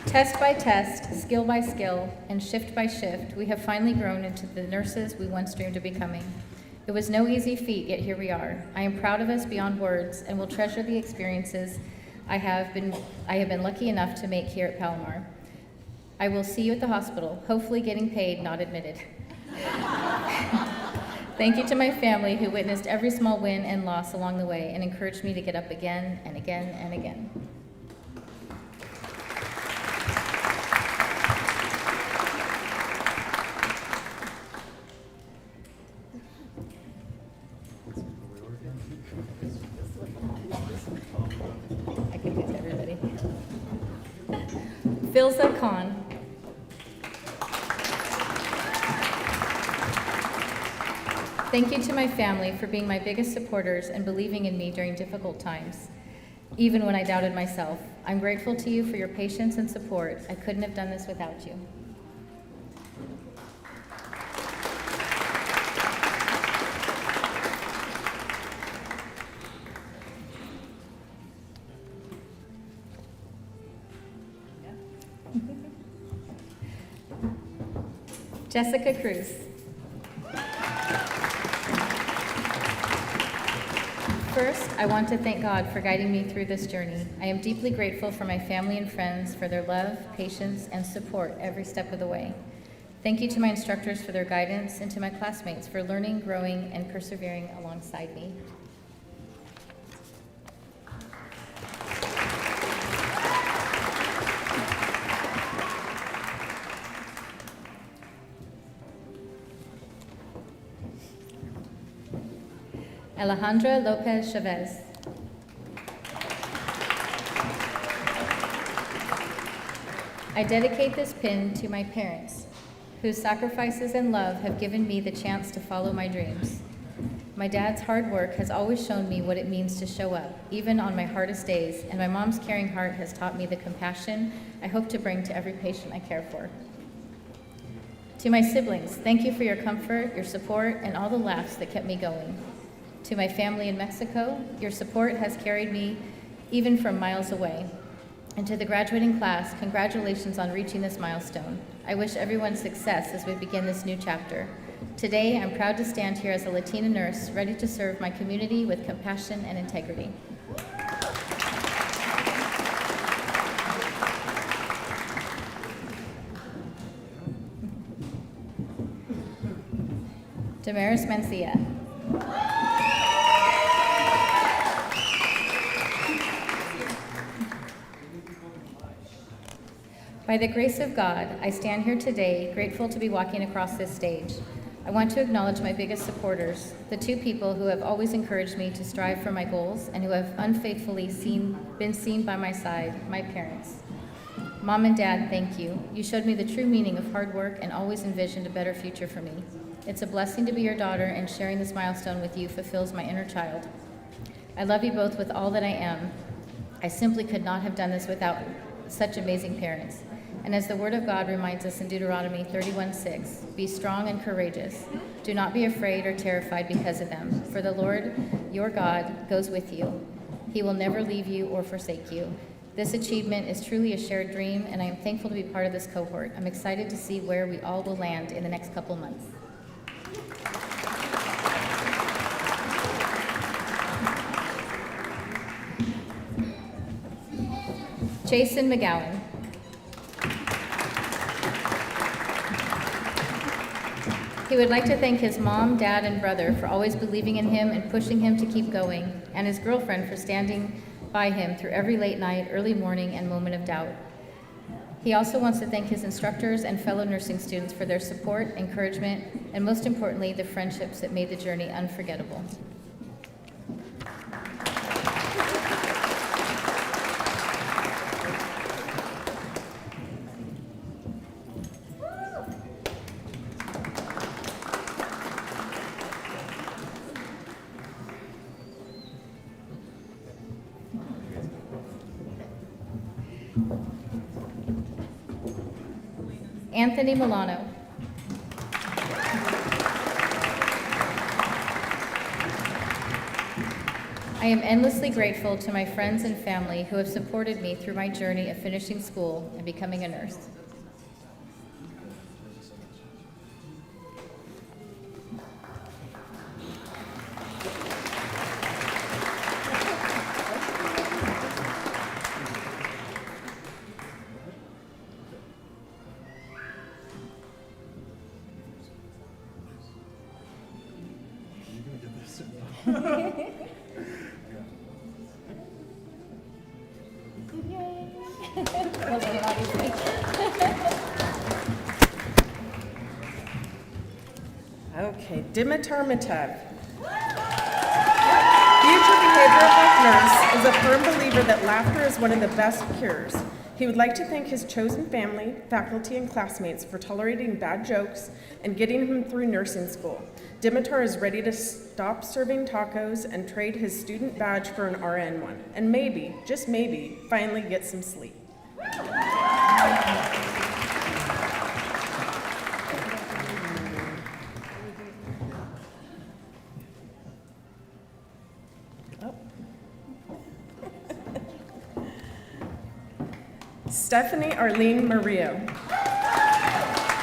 Test by test, skill by skill, and shift by shift, we have finally grown into the nurses we once dreamed of becoming. It was no easy feat, yet here we are. I am proud of us beyond words and will treasure the experiences I have been lucky enough to make here at Palomar. I will see you at the hospital, hopefully getting paid, not admitted. Thank you to my family who witnessed every small win and loss along the way and encouraged me to get up again and again and again. I confuse everybody. Filza Khan. Thank you to my family for being my biggest supporters and believing in me during difficult times, even when I doubted myself. I'm grateful to you for your patience and support. I couldn't have done this without you. Jessica Cruz. First, I want to thank God for guiding me through this journey. I am deeply grateful for my family and friends for their love, patience, and support every step of the way. Thank you to my instructors for their guidance and to my classmates for learning, growing, and persevering alongside me. Alejandra Lopez Chavez. I dedicate this pin to my parents, whose sacrifices and love have given me the chance to follow my dreams. My dad's hard work has always shown me what it means to show up, even on my hardest days, and my mom's caring heart has taught me the compassion I hope to bring to every patient I care for. To my siblings, thank you for your comfort, your support, and all the laughs that kept me going. To my family in Mexico, your support has carried me even from miles away. And to the graduating class, congratulations on reaching this milestone. I wish everyone success as we begin this new chapter. Today, I'm proud to stand here as a Latina nurse, ready to serve my community with compassion and integrity. Damaris Mencia. By the grace of God, I stand here today, grateful to be walking across this stage. I want to acknowledge my biggest supporters, the two people who have always encouraged me to strive for my goals and who have unfaithfully been seen by my side, my parents. Mom and Dad, thank you. You showed me the true meaning of hard work and always envisioned a better future for me. It's a blessing to be your daughter, and sharing this milestone with you fulfills my inner child. I love you both with all that I am. I simply could not have done this without such amazing parents. And as the Word of God reminds us in Deuteronomy 31:6, be strong and courageous. Do not be afraid or terrified because of them, for the Lord, your God, goes with you. He will never leave you or forsake you. This achievement is truly a shared dream, and I am thankful to be part of this cohort. I'm excited to see where we all will land in the next couple months. Jason McGowan. He would like to thank his mom, dad, and brother for always believing in him and pushing him to keep going, and his girlfriend for standing by him through every late night, early morning, and moment of doubt. He also wants to thank his instructors and fellow nursing students for their support, encouragement, and most importantly, the friendships that made the journey unforgettable. Anthony Milano. I am endlessly grateful to my friends and family who have supported me through my journey of finishing school and becoming a nurse. Okay, Dimitar Matev. Future behavioral health nurse is a firm believer that laughter is one of the best cures. He would like to thank his chosen family, faculty, and classmates for tolerating bad jokes and getting him through nursing school. Dimitar is ready to stop serving tacos and trade his student badge for an RN one, and maybe, just maybe, finally get some sleep. Stephanie Arlene Murillo.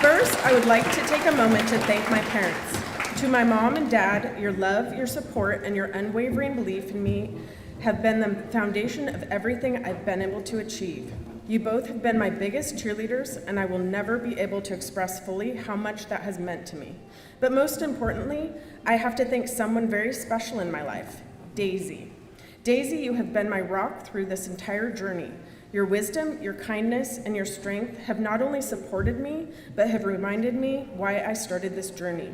First, I would like to take a moment to thank my parents. To my mom and dad, your love, your support, and your unwavering belief in me have been the foundation of everything I've been able to achieve. You both have been my biggest cheerleaders, and I will never be able to express fully how much that has meant to me. But most importantly, I have to thank someone very special in my life, Daisy. Daisy, you have been my rock through this entire journey. Your wisdom, your kindness, and your strength have not only supported me, but have reminded me why I started this journey.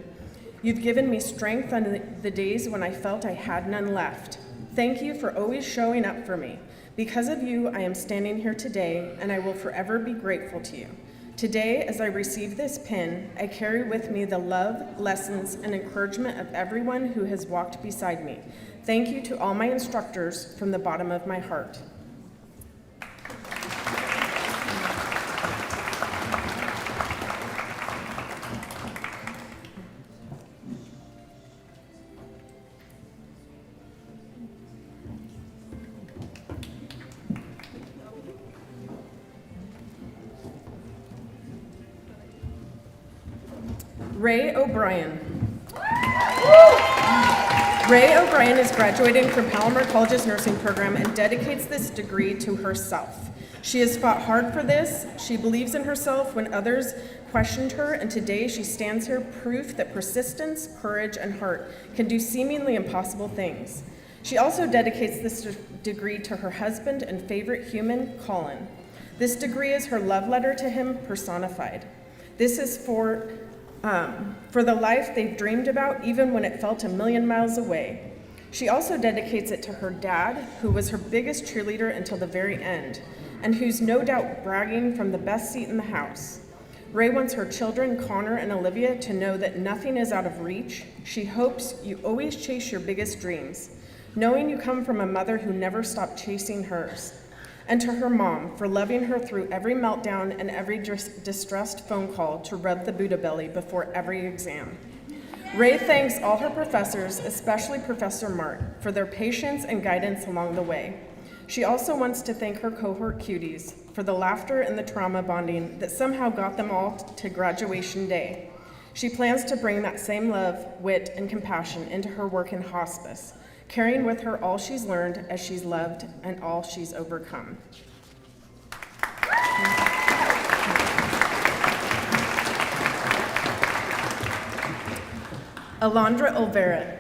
You've given me strength on the days when I felt I had none left. Thank you for always showing up for me. Because of you, I am standing here today, and I will forever be grateful to you. Today, as I receive this pin, I carry with me the love, lessons, and encouragement of everyone who has walked beside me. Thank you to all my instructors from the bottom of my heart. Ray O'Brien. Ray O'Brien is graduating from Palomar College's nursing program and dedicates this degree to herself. She has fought hard for this. She believes in herself when others questioned her, and today she stands here proof that persistence, courage, and heart can do seemingly impossible things. She also dedicates this degree to her husband and favorite human, Colin. This degree is her love letter to him personified. This is for for the life they've dreamed about, even when it felt a million miles away. She also dedicates it to her dad, who was her biggest cheerleader until the very end, and who's no doubt bragging from the best seat in the house. Ray wants her children, Connor and Olivia, to know that nothing is out of reach. She hopes you always chase your biggest dreams, knowing you come from a mother who never stopped chasing hers. And to her mom, for loving her through every meltdown and every distressed phone call to rub the Buddha belly before every exam. Ray thanks all her professors, especially Professor Mart, for their patience and guidance along the way. She also wants to thank her cohort cuties for the laughter and the trauma bonding that somehow got them all to graduation day. She plans to bring that same love, wit, and compassion into her work in hospice, carrying with her all she's learned as she's loved and all she's overcome. Alondra Olvera.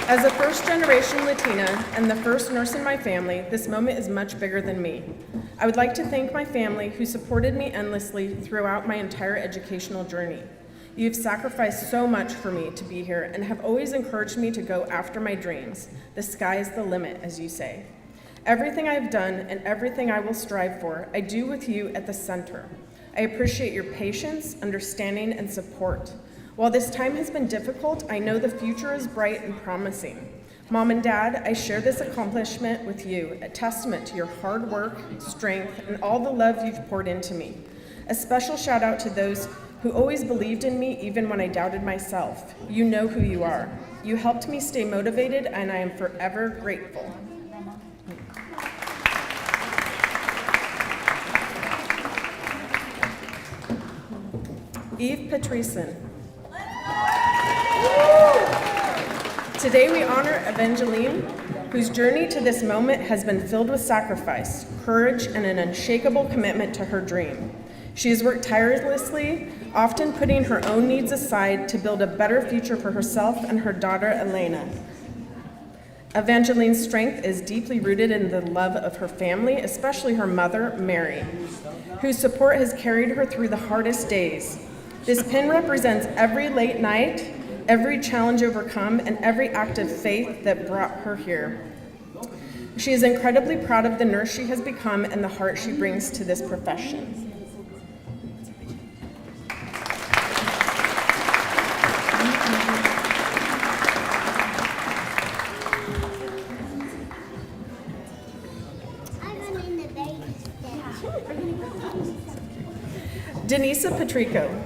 As a first-generation Latina and the first nurse in my family, this moment is much bigger than me. I would like to thank my family who supported me endlessly throughout my entire educational journey. You've sacrificed so much for me to be here and have always encouraged me to go after my dreams. The sky is the limit, as you say. Everything I've done and everything I will strive for, I do with you at the center. I appreciate your patience, understanding, and support. While this time has been difficult, I know the future is bright and promising. Mom and Dad, I share this accomplishment with you, a testament to your hard work, strength, and all the love you've poured into me. A special shout out to those who always believed in me even when I doubted myself. You know who you are. You helped me stay motivated, and I am forever grateful. Eve Patrician. Today we honor Evangeline, whose journey to this moment has been filled with sacrifice, courage, and an unshakable commitment to her dream. She has worked tirelessly, often putting her own needs aside to build a better future for herself and her daughter, Elena. Evangeline's strength is deeply rooted in the love of her family, especially her mother, Mary, whose support has carried her through the hardest days. This pin represents every late night, every challenge overcome, and every act of faith that brought her here. She is incredibly proud of the nurse she has become and the heart she brings to this profession. Denisa Patrico.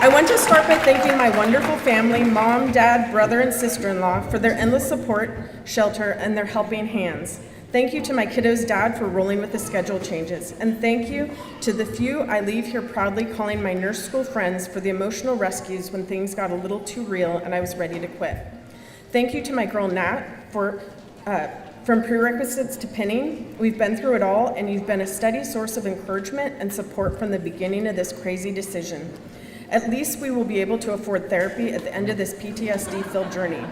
I want to start by thanking my wonderful family, mom, dad, brother, and sister-in-law for their endless support, shelter, and their helping hands. Thank you to my kiddos' dad for rolling with the schedule changes. And thank you to the few I leave here proudly calling my nurse school friends for the emotional rescues when things got a little too real and I was ready to quit. Thank you to my girl Nat for from prerequisites to pinning. We've been through it all, and you've been a steady source of encouragement and support from the beginning of this crazy decision. At least we will be able to afford therapy at the end of this PTSD-filled journey.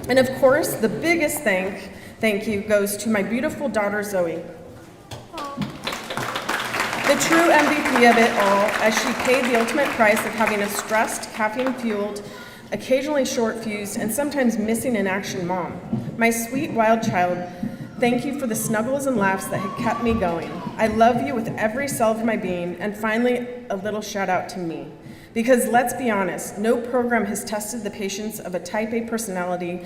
And of course, the biggest thank you goes to my beautiful daughter, Zoe. The true MVP of it all, as she paid the ultimate price of having a stressed, caffeine-fueled, occasionally short-fused, and sometimes missing in action mom. My sweet, wild child, thank you for the snuggles and laughs that have kept me going. I love you with every cell of my being, and finally, a little shout out to me. Because let's be honest, no program has tested the patience of a type A personality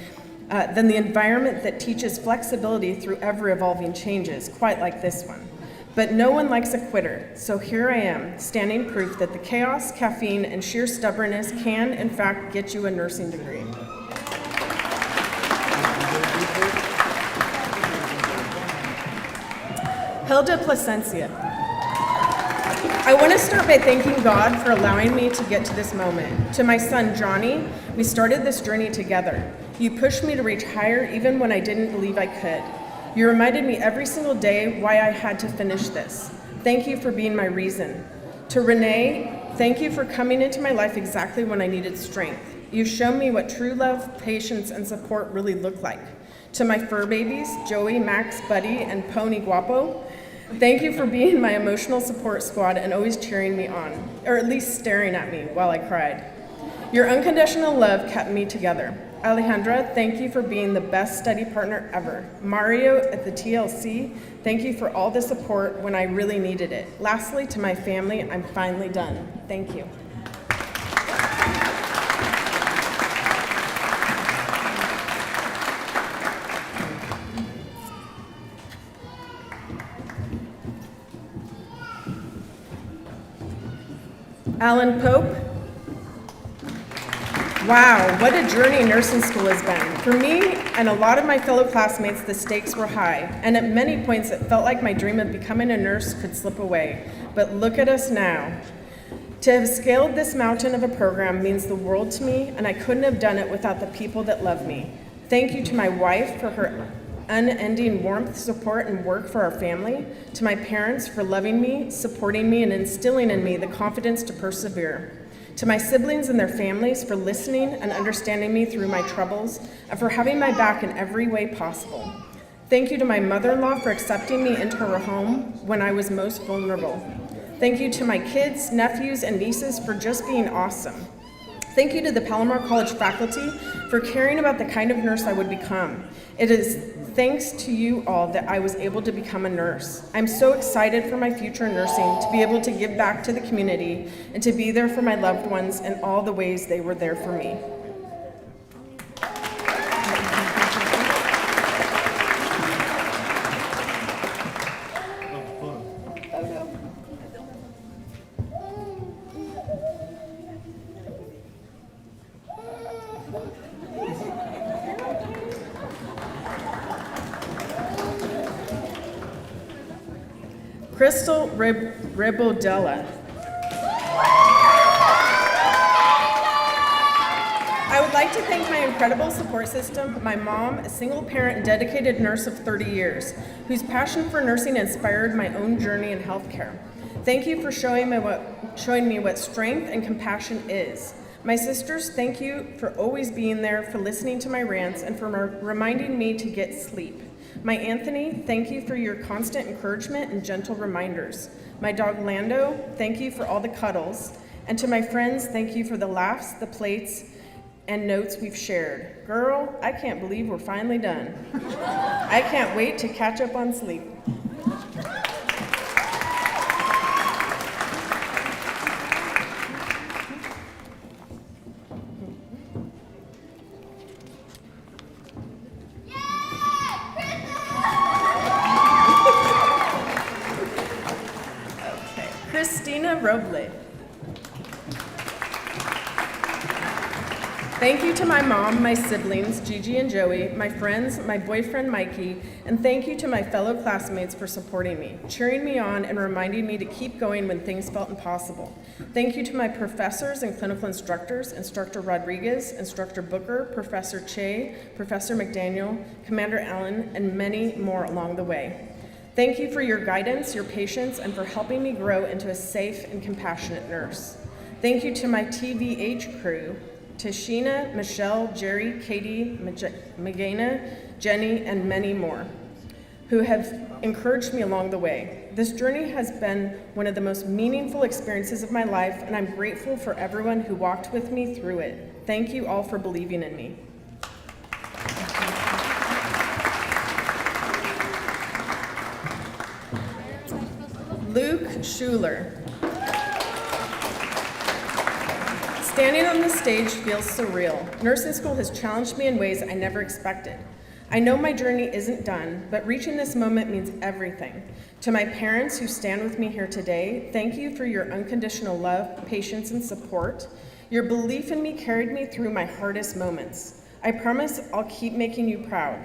than the environment that teaches flexibility through ever-evolving changes, quite like this one. But no one likes a quitter, so here I am, standing proof that the chaos, caffeine, and sheer stubbornness can, in fact, get you a nursing degree. Hilda Placencia. I want to start by thanking God for allowing me to get to this moment. To my son, Johnny, we started this journey together. You pushed me to reach higher even when I didn't believe I could. You reminded me every single day why I had to finish this. Thank you for being my reason. To Renee, thank you for coming into my life exactly when I needed strength. You've shown me what true love, patience, and support really look like. To my fur babies, Joey, Max, Buddy, and Pony Guapo, Thank you for being my emotional support squad and always cheering me on, or at least staring at me while I cried. Your unconditional love kept me together. Alejandra, thank you for being the best study partner ever. Mario at the TLC, thank you for all the support when I really needed it. Lastly, to my family, I'm finally done. Thank you. Alan Pope. Wow, what a journey nursing school has been. For me and a lot of my fellow classmates, the stakes were high, and at many points it felt like my dream of becoming a nurse could slip away. But look at us now. To have scaled this mountain of a program means the world to me, and I couldn't have done it without the people that love me. Thank you to my wife for her unending warmth, support, and work for our family, to my parents for loving me, supporting me, and instilling in me the confidence to persevere, to my siblings and their families for listening and understanding me through my troubles, and for having my back in every way possible. Thank you to my mother-in-law for accepting me into her home when I was most vulnerable. Thank you to my kids, nephews, and nieces for just being awesome. Thank you to the Palomar College faculty for caring about the kind of nurse I would become. It is thanks to you all that I was able to become a nurse. I'm so excited for my future in nursing, to be able to give back to the community and to be there for my loved ones in all the ways they were there for me. Crystal Rebodella. I would like to thank my incredible support system, my mom, a single parent and dedicated nurse of 30 years, whose passion for nursing inspired my own journey in healthcare. Thank you for showing me what strength and compassion is. My sisters, thank you for always being there, for listening to my rants, and for reminding me to get sleep. My Anthony, thank you for your constant encouragement and gentle reminders. My dog Lando, thank you for all the cuddles. And to my friends, thank you for the laughs, the plates, and notes we've shared. Girl, I can't believe we're finally done. I can't wait to catch up on sleep. Christina Roble. Thank you to my mom, my siblings, Gigi and Joey, my friends, my boyfriend, Mikey, and thank you to my fellow classmates for supporting me, cheering me on, and reminding me to keep going when things felt impossible. Thank you to my professors and clinical instructors, Instructor Rodriguez, Instructor Booker, Professor Che, Professor McDaniel, Commander Allen, and many more along the way. Thank you for your guidance, your patience, and for helping me grow into a safe and compassionate nurse. Thank you to my TVH crew, to Sheena, Michelle, Jerry, Katie, Magana, Jenny, and many more, who have encouraged me along the way. This journey has been one of the most meaningful experiences of my life, and I'm grateful for everyone who walked with me through it. Thank you all for believing in me. Luke Schuler. Standing on the stage feels surreal. Nursing school has challenged me in ways I never expected. I know my journey isn't done, but reaching this moment means everything. To my parents who stand with me here today, thank you for your unconditional love, patience, and support. Your belief in me carried me through my hardest moments. I promise I'll keep making you proud.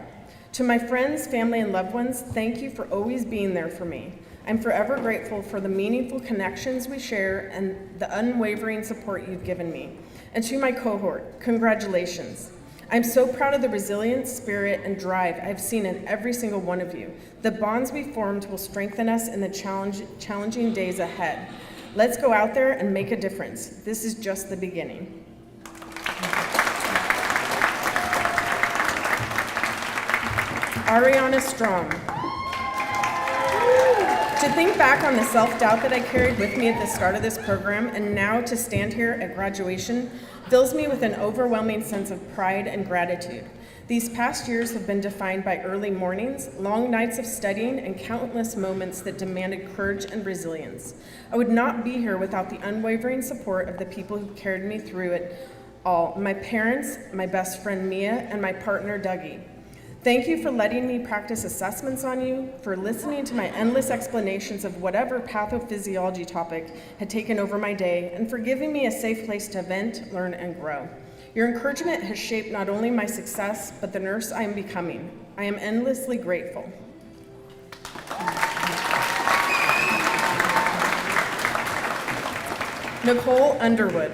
To my friends, family, and loved ones, thank you for always being there for me. I'm forever grateful for the meaningful connections we share and the unwavering support you've given me. And to my cohort, congratulations. I'm so proud of the resilience, spirit, and drive I've seen in every single one of you. The bonds we formed will strengthen us in the challenging days ahead. Let's go out there and make a difference. This is just the beginning. Ariana Strom. To think back on the self-doubt that I carried with me at the start of this program and now to stand here at graduation fills me with an overwhelming sense of pride and gratitude. These past years have been defined by early mornings, long nights of studying, and countless moments that demanded courage and resilience. I would not be here without the unwavering support of the people who carried me through it all, my parents, my best friend Mia, and my partner Dougie. Thank you for letting me practice assessments on you, for listening to my endless explanations of whatever pathophysiology topic had taken over my day, and for giving me a safe place to vent, learn, and grow. Your encouragement has shaped not only my success, but the nurse I am becoming. I am endlessly grateful. Nicole Underwood.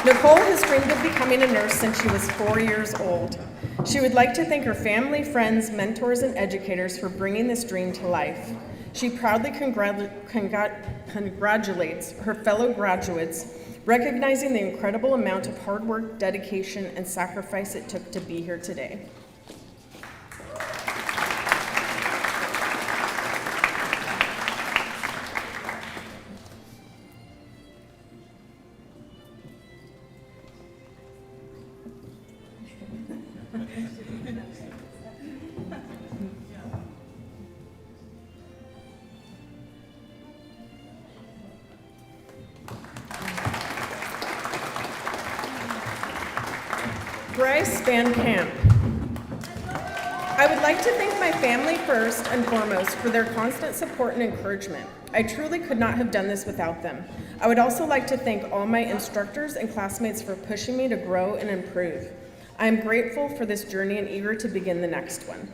Nicole has dreamed of becoming a nurse since she was 4 years old. She would like to thank her family, friends, mentors, and educators for bringing this dream to life. She proudly congratulates her fellow graduates, recognizing the incredible amount of hard work, dedication, and sacrifice it took to be here today. Bryce Van Camp. I would like to thank my family first and foremost for their constant support and encouragement. I truly could not have done this without them. I would also like to thank all my instructors and classmates for pushing me to grow and improve. I am grateful for this journey and eager to begin the next one.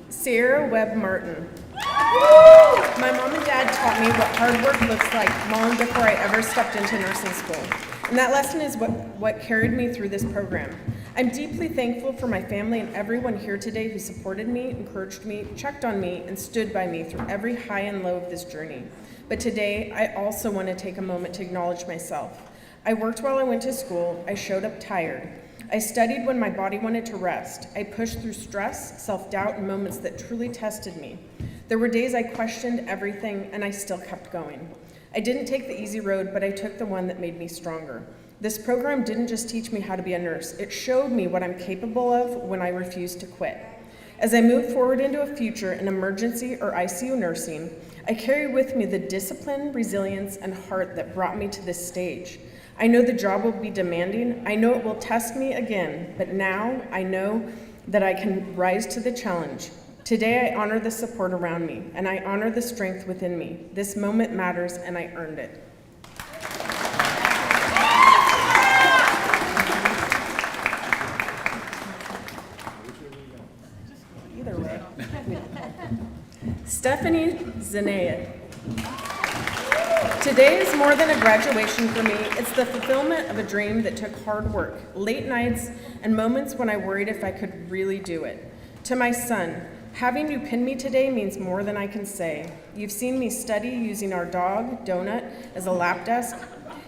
Sierra Webb Martin. My mom and dad taught me what hard work looks like long before I ever stepped into nursing school. And that lesson is what carried me through this program. I'm deeply thankful for my family and everyone here today who supported me, encouraged me, checked on me, and stood by me through every high and low of this journey. But today, I also want to take a moment to acknowledge myself. I worked while I went to school. I showed up tired. I studied when my body wanted to rest. I pushed through stress, self-doubt, and moments that truly tested me. There were days I questioned everything, and I still kept going. I didn't take the easy road, but I took the one that made me stronger. This program didn't just teach me how to be a nurse. It showed me what I'm capable of when I refused to quit. As I move forward into a future in emergency or ICU nursing, I carry with me the discipline, resilience, and heart that brought me to this stage. I know the job will be demanding. I know it will test me again, but now I know that I can rise to the challenge. Today I honor the support around me, and I honor the strength within me. This moment matters, and I earned it. Either way. Stephanie Zanea. Today is more than a graduation for me. It's the fulfillment of a dream that took hard work, late nights, and moments when I worried if I could really do it. To my son, having you pin me today means more than I can say. You've seen me study using our dog, Donut, as a lap desk.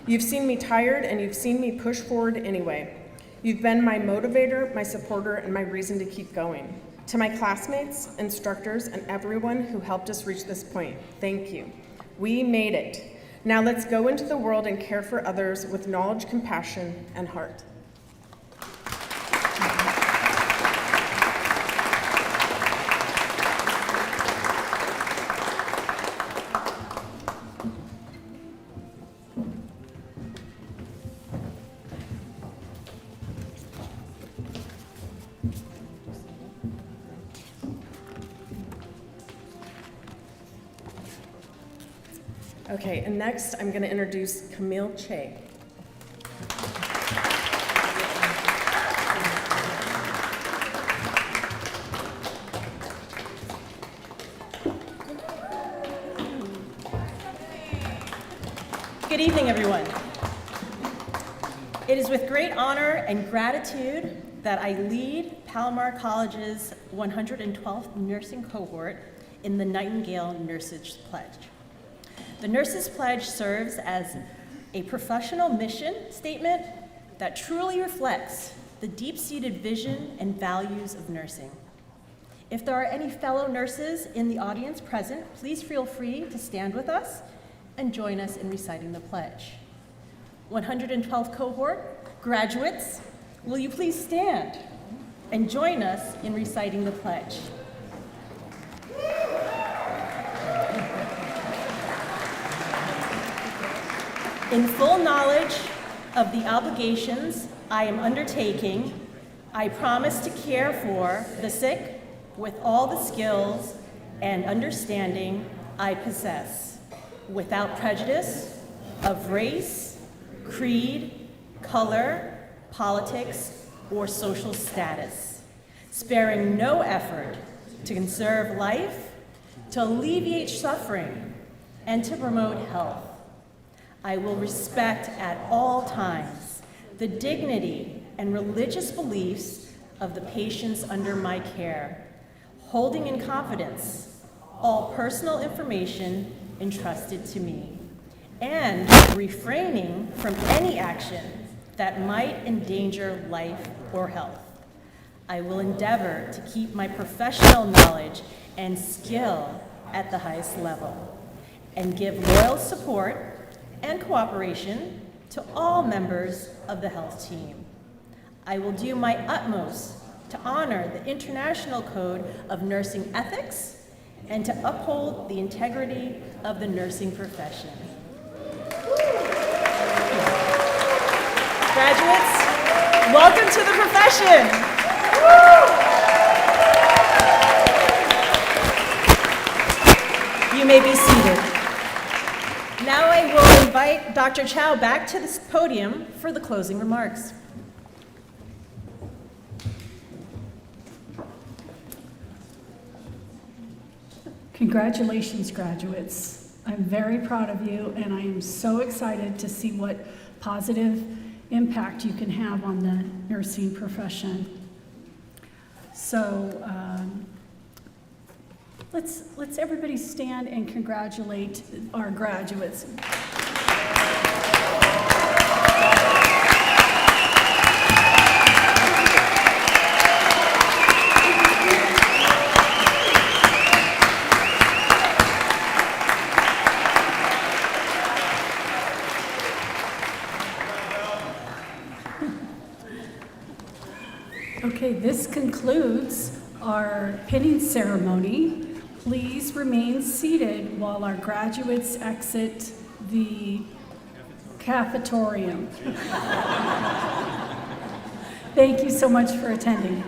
You've seen me tired, and you've seen me push forward anyway. You've been my motivator, my supporter, and my reason to keep going. To my classmates, instructors, and everyone who helped us reach this point, thank you. We made it. Now let's go into the world and care for others with knowledge, compassion, and heart. Okay, and next I'm going to introduce Camille Che. Good evening, everyone. It is with great honor and gratitude that I lead Palomar College's 112th nursing cohort in the Nightingale Nurses Pledge. The Nurses Pledge serves as a professional mission statement that truly reflects the deep-seated vision and values of nursing. If there are any fellow nurses in the audience present, please feel free to stand with us and join us in reciting the pledge. 112th cohort, graduates, will you please stand and join us in reciting the pledge? In full knowledge of the obligations I am undertaking, I promise to care for the sick with all the skills and understanding I possess, without prejudice of race, creed, color, politics, or social status, sparing no effort to conserve life, to alleviate suffering, and to promote health. I will respect at all times the dignity and religious beliefs of the patients under my care, holding in confidence all personal information entrusted to me, and refraining from any action that might endanger life or health. I will endeavor to keep my professional knowledge and skill at the highest level, and give loyal support and cooperation to all members of the health team. I will do my utmost to honor the International Code of Nursing Ethics and to uphold the integrity of the nursing profession. Graduates, welcome to the profession. You may be seated. Now I will invite Dr. Chow back to this podium for the closing remarks. Congratulations, graduates. I'm very proud of you, and I am so excited to see what positive impact you can have on the nursing profession. So let's everybody stand and congratulate our graduates. Okay, this concludes our pinning ceremony. Please remain seated while our graduates exit the cafetorium. Thank you so much for attending.